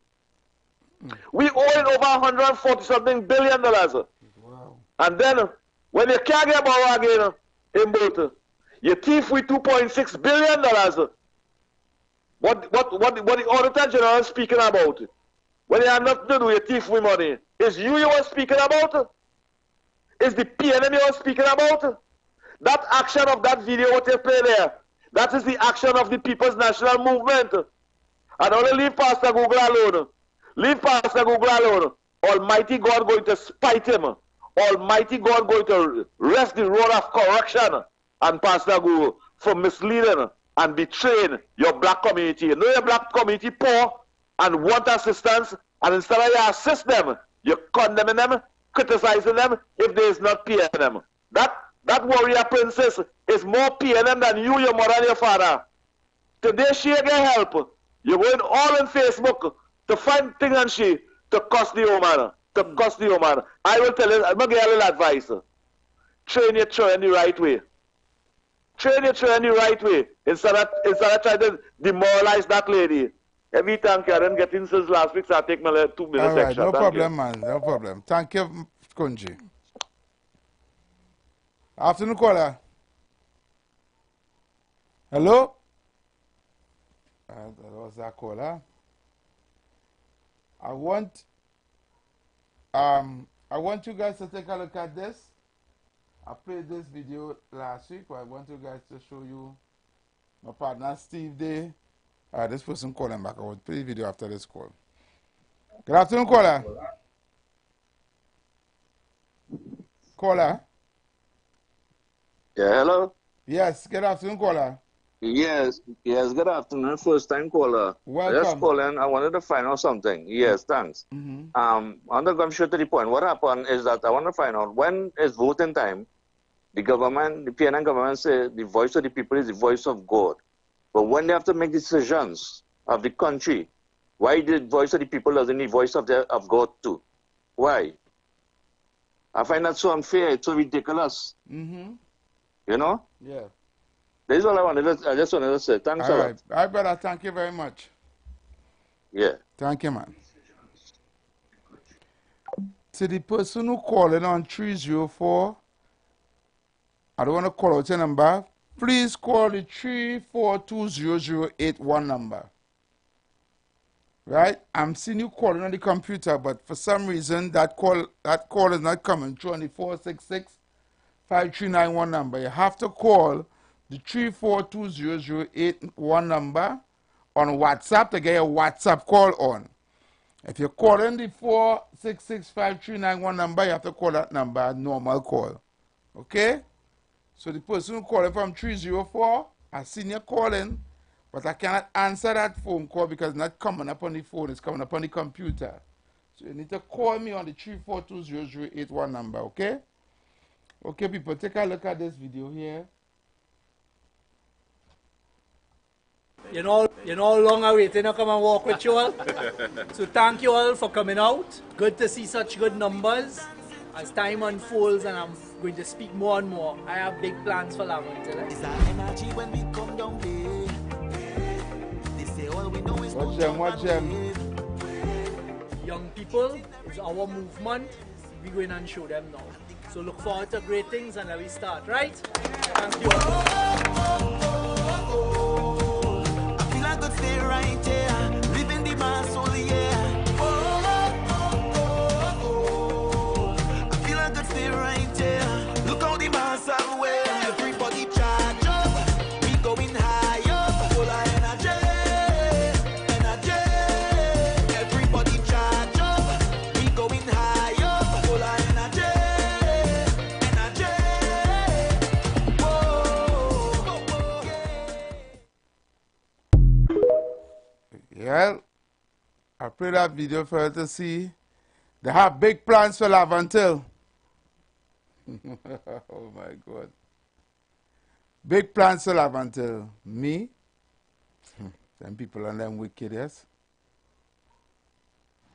We owe in over $140-something billion. Wow. And then, when you can't get borrow again, in both, you thief with $2.6 billion. What the Auditor General is speaking about? When you have nothing to do, you thief with money. Is you were speaking about? Is the PNM you were speaking about? That action of that video what you play there, that is the action of the People's National Movement. And only leave Pastor Google alone. Leave Pastor Google alone. Almighty God going to spite him. Almighty God going to rest the rod of correction and Pastor Google for misleading and betraying your black community. You know your black community poor and want assistance, and instead of you assist them, you're condemning them, criticizing them if there is not PNM. That warrior princess is more PNM than you, your mother and your father. Today she get help. You're going all on Facebook to find things and she to cost the woman. To cost the woman. I will tell you, I'm going to give you a little advice. Train your children the right way. Train your children the right way. Instead of trying to demoralize that lady. Every time I didn't get in since last week, so I take my 2 minutes all right, extra. no Thank problem, you. man. No problem. Thank you, Kunji. Afternoon, caller. Hello? That was that caller. I want you guys to take a look at this. I played this video last week, but I want you guys to show you my partner Steve Day. This person calling back. I will play the video after this call. Good afternoon, caller. Caller. Yeah, hello? Yes, good afternoon, caller. Yes, good afternoon. First time caller. Welcome. Just calling. I wanted to find out something. Yes, thanks. I'm going to come straight to the point. What happened is that I want to find out when is voting time. The government, the PNM government say the voice of the people is the voice of God. But when they have to make decisions of the country, why the voice of the people doesn't need voice of God too? Why? I find that so unfair. It's so ridiculous. You know? Yeah. This is all I just wanted to say. Thanks a lot. All right, brother. Thank you very much. Yeah. Thank you, man. To the person who calling on 304, I don't want to call out your number. Please call the 3420081 number. Right? I'm seeing you calling on the computer, but for some reason that call is not coming through on the 466-5391 number. You have to call the 3420081 number on WhatsApp to get your WhatsApp call on. If you're calling the 466-5391 number, you have to call that number normal call. Okay? So the person who calling from 304, I seen you calling, but I cannot answer that phone call because it's not coming up on the phone, it's coming up on the computer. So you need to call me on the 3420081 number, okay? Okay, people, take a look at this video here. You know how long I waited to come and walk with you all. So thank you all for coming out. Good to see such good numbers. As time unfolds and I'm going to speak more and more, I have big plans for Laventille. Watch them. Young people, it's our movement. We're going and show them now. So look forward to great things and let we start, right? Thank you. I could stay right here, living the man soul, yeah. I feel I could stay right here. Look how the mass are aware. Everybody charge up, we going higher, full of energy, energy. Everybody charge up, we going higher, full of energy, energy. Yeah, I played that video for you to see. They have big plans for Laventille. Oh my God. Big plans for Laventille. Me? Them people and them wicked, yes?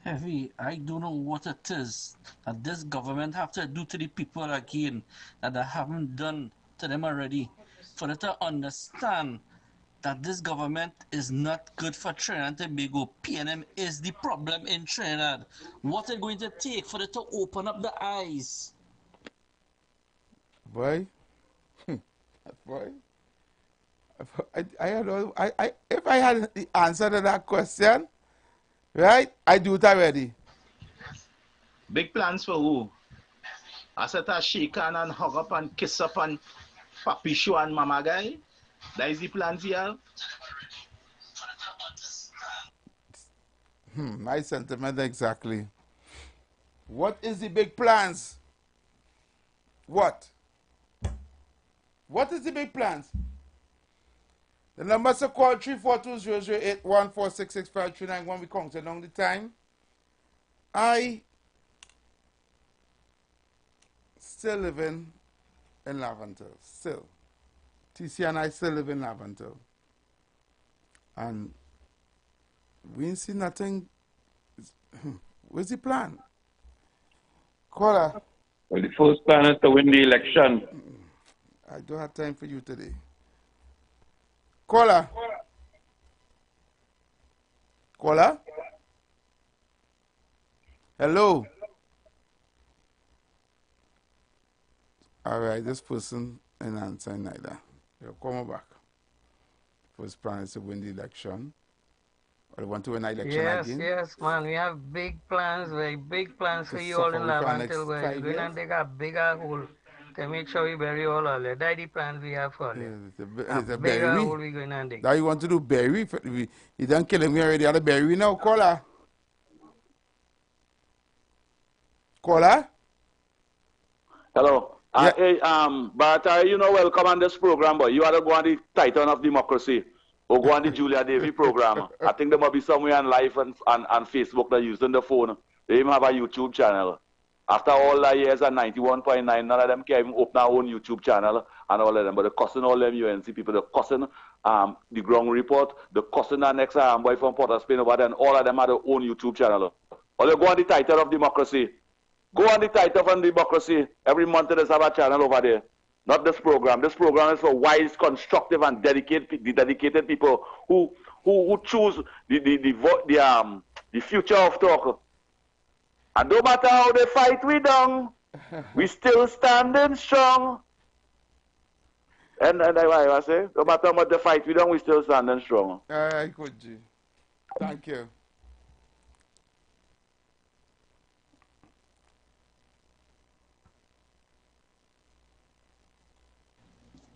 Heavy, I don't know what it is that this government have to do to the people again that they haven't done to them already. For them to understand that this government is not good for Trinidad and Tobago. PNM is the problem in Trinidad. What is it going to take for it to open up the eyes? Boy, boy, if I had the answer to that question, Right? I do it already. Big plans for who? I said to shake hand and hug up and kiss up and papi show and mama guy. That is the plans here. My sentiment exactly. What is the big plans? What? What is the big plans? The numbers to call 342-008-1466539. We counted along the time. I still living in Laventille. Still. TC and I still live in Laventille. And we ain't seen nothing. Where's the plan? Caller. Well, the first plan is to win the election. I don't have time for you today. Caller. Caller. Hello. All right, this person ain't answering neither. You'll come back. First plan is to win the election. Or you want to win the election again? Yes, man. We have big plans, very big plans for you all in Laventille. We're going to dig a bigger hole to make sure we bury all of it. That's the plans we have for you. It's a bigger berry. hole we're going to dig. Now you want to do berry? You done killing me already at a berry now, caller. Caller? Hello. Yeah. Hey, but you know, welcome on this program, but you are to go on the Titan of Democracy or go on the Julia Davy program. I think there must be somewhere on live and Facebook that using the phone. They even have a YouTube channel. After all the years at 91.9, none of them can even open their own YouTube channel and all of them. But they're cussing all them UNC people. They're cussing the Ground Report. They're cussing the next boy from Port of Spain over there. And all of them have their own YouTube channel. Or they go on the Titan of Democracy. Go on the Titan of Democracy. Every month there's have a channel over there. Not this program. This program is for wise, constructive, and dedicated people who choose the future of talk. And no matter how they fight we down, we still standing strong. And I say, no matter how much they fight we down, we still standing strong. All right, good, G. Thank you.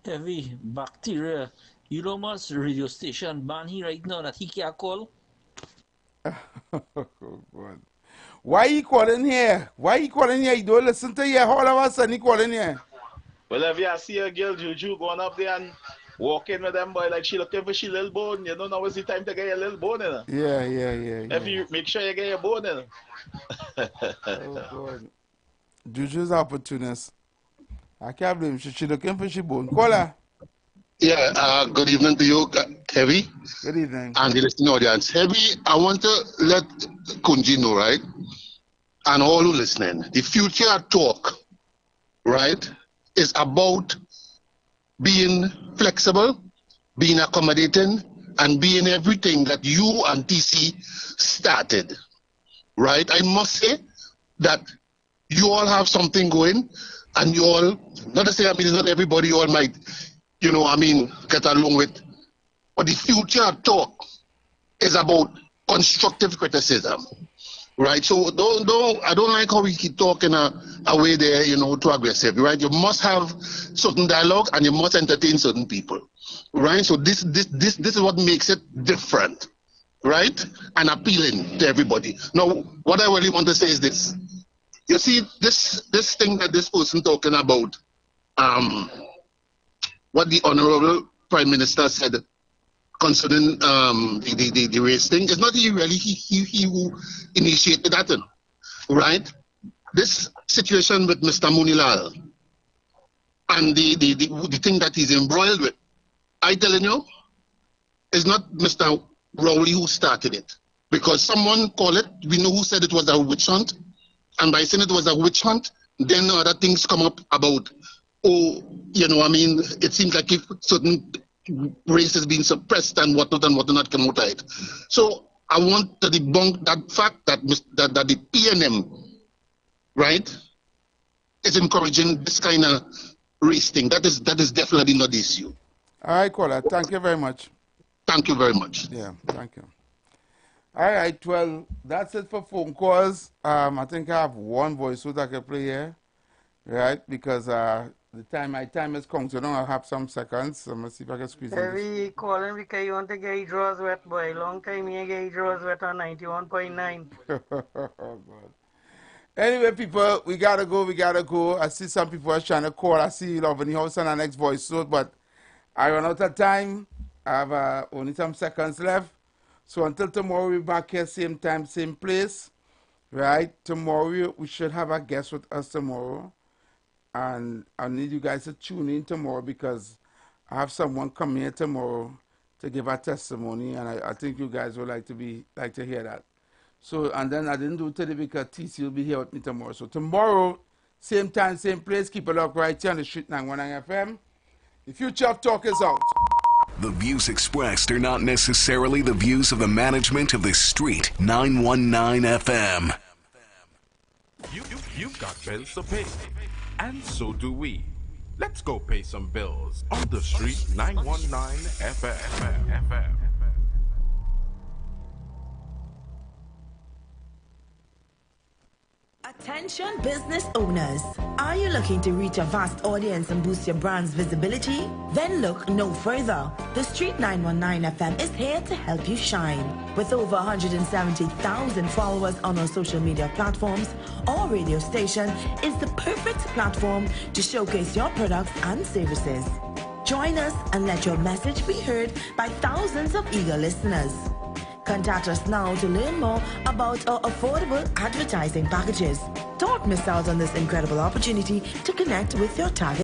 Heavy bacteria. You know much radio station ban he right now that he can't call. Oh, God. Why you calling here? Why you calling here? You don't listen to your all of us and you calling here. Well, if you see a girl Juju going up there and walking with them boy like she looking for she little bone, you know now is the time to get your little bone in her. Yeah. If you make sure you get your bone in her. Oh, God. Juju's opportunist. I can't blame she looking for she bone. Call her. Yeah, good evening to you, Heavy. Good evening. And the listening audience. Heavy, I want to let Kunji know, right? And all who listening, the future talk, right, is about being flexible, being accommodating, and being everything that you and TC started, right? I must say that you all have something going, and you all, not to say, I mean, it's not everybody you all might, you know, I mean, get along with, but the future talk is about constructive criticism, right? So I don't like how we keep talking a way there, you know, too aggressive, right? You must have certain dialogue and you must entertain certain people, right? So this is what makes it different, right? And appealing to everybody. Now, what I really want to say is this. You see, this thing that this person talking about, what the Honorable Prime Minister said concerning the race thing, is not he really he who initiated that, right? This situation with Mr. Munilal and the thing that he's embroiled with, I telling you, is not Mr. Rowley who started it. Because someone called it, we know who said it was a witch hunt, and by saying it was a witch hunt, then other things come up about, oh, you know, I mean, it seems like if certain race is being suppressed and whatnot come out of it. So I want to debunk that fact that the PNM, right, is encouraging this kind of race thing. That is definitely not the issue. All right, caller. Thank you very much. Thank you very much. Yeah, thank you. All right, well, that's it for phone calls. I think I have one voice that I can play here, right? Because my time is counting on. I have some seconds. I'm gonna see if I can squeeze in this. Heavy calling because you want to get your drawers wet, boy. Long time you get your drawers wet on 91.9. Oh, God. Anyway, people, we gotta go. I see some people are trying to call. I see Love in the house on our next voice note, but I run out of time. I have only some seconds left. So until tomorrow, we'll be back here, same time, same place. Right? Tomorrow, we should have a guest with us tomorrow. And I need you guys to tune in tomorrow because I have someone come here tomorrow to give a testimony, and I think you guys would like to hear that. So, and then I didn't do it today because TC will be here with me tomorrow. So tomorrow, same time, same place, keep it up right here on the Street 919 FM. The future of talk is out. The views expressed are not necessarily the views of the management of the Street 919 FM. You've got bills to pay, and so do we. Let's go pay some bills on the Street 919 FM. Attention business owners. Are you looking to reach a vast audience and boost your brand's visibility? Then look no further. The Street 919 FM is here to help you shine. With over 170,000 followers on our social media platforms, our radio station is the perfect platform to showcase your products and services. Join us and let your message be heard by thousands of eager listeners. Contact us now to learn more about our affordable advertising packages. Don't miss out on this incredible opportunity to connect with your target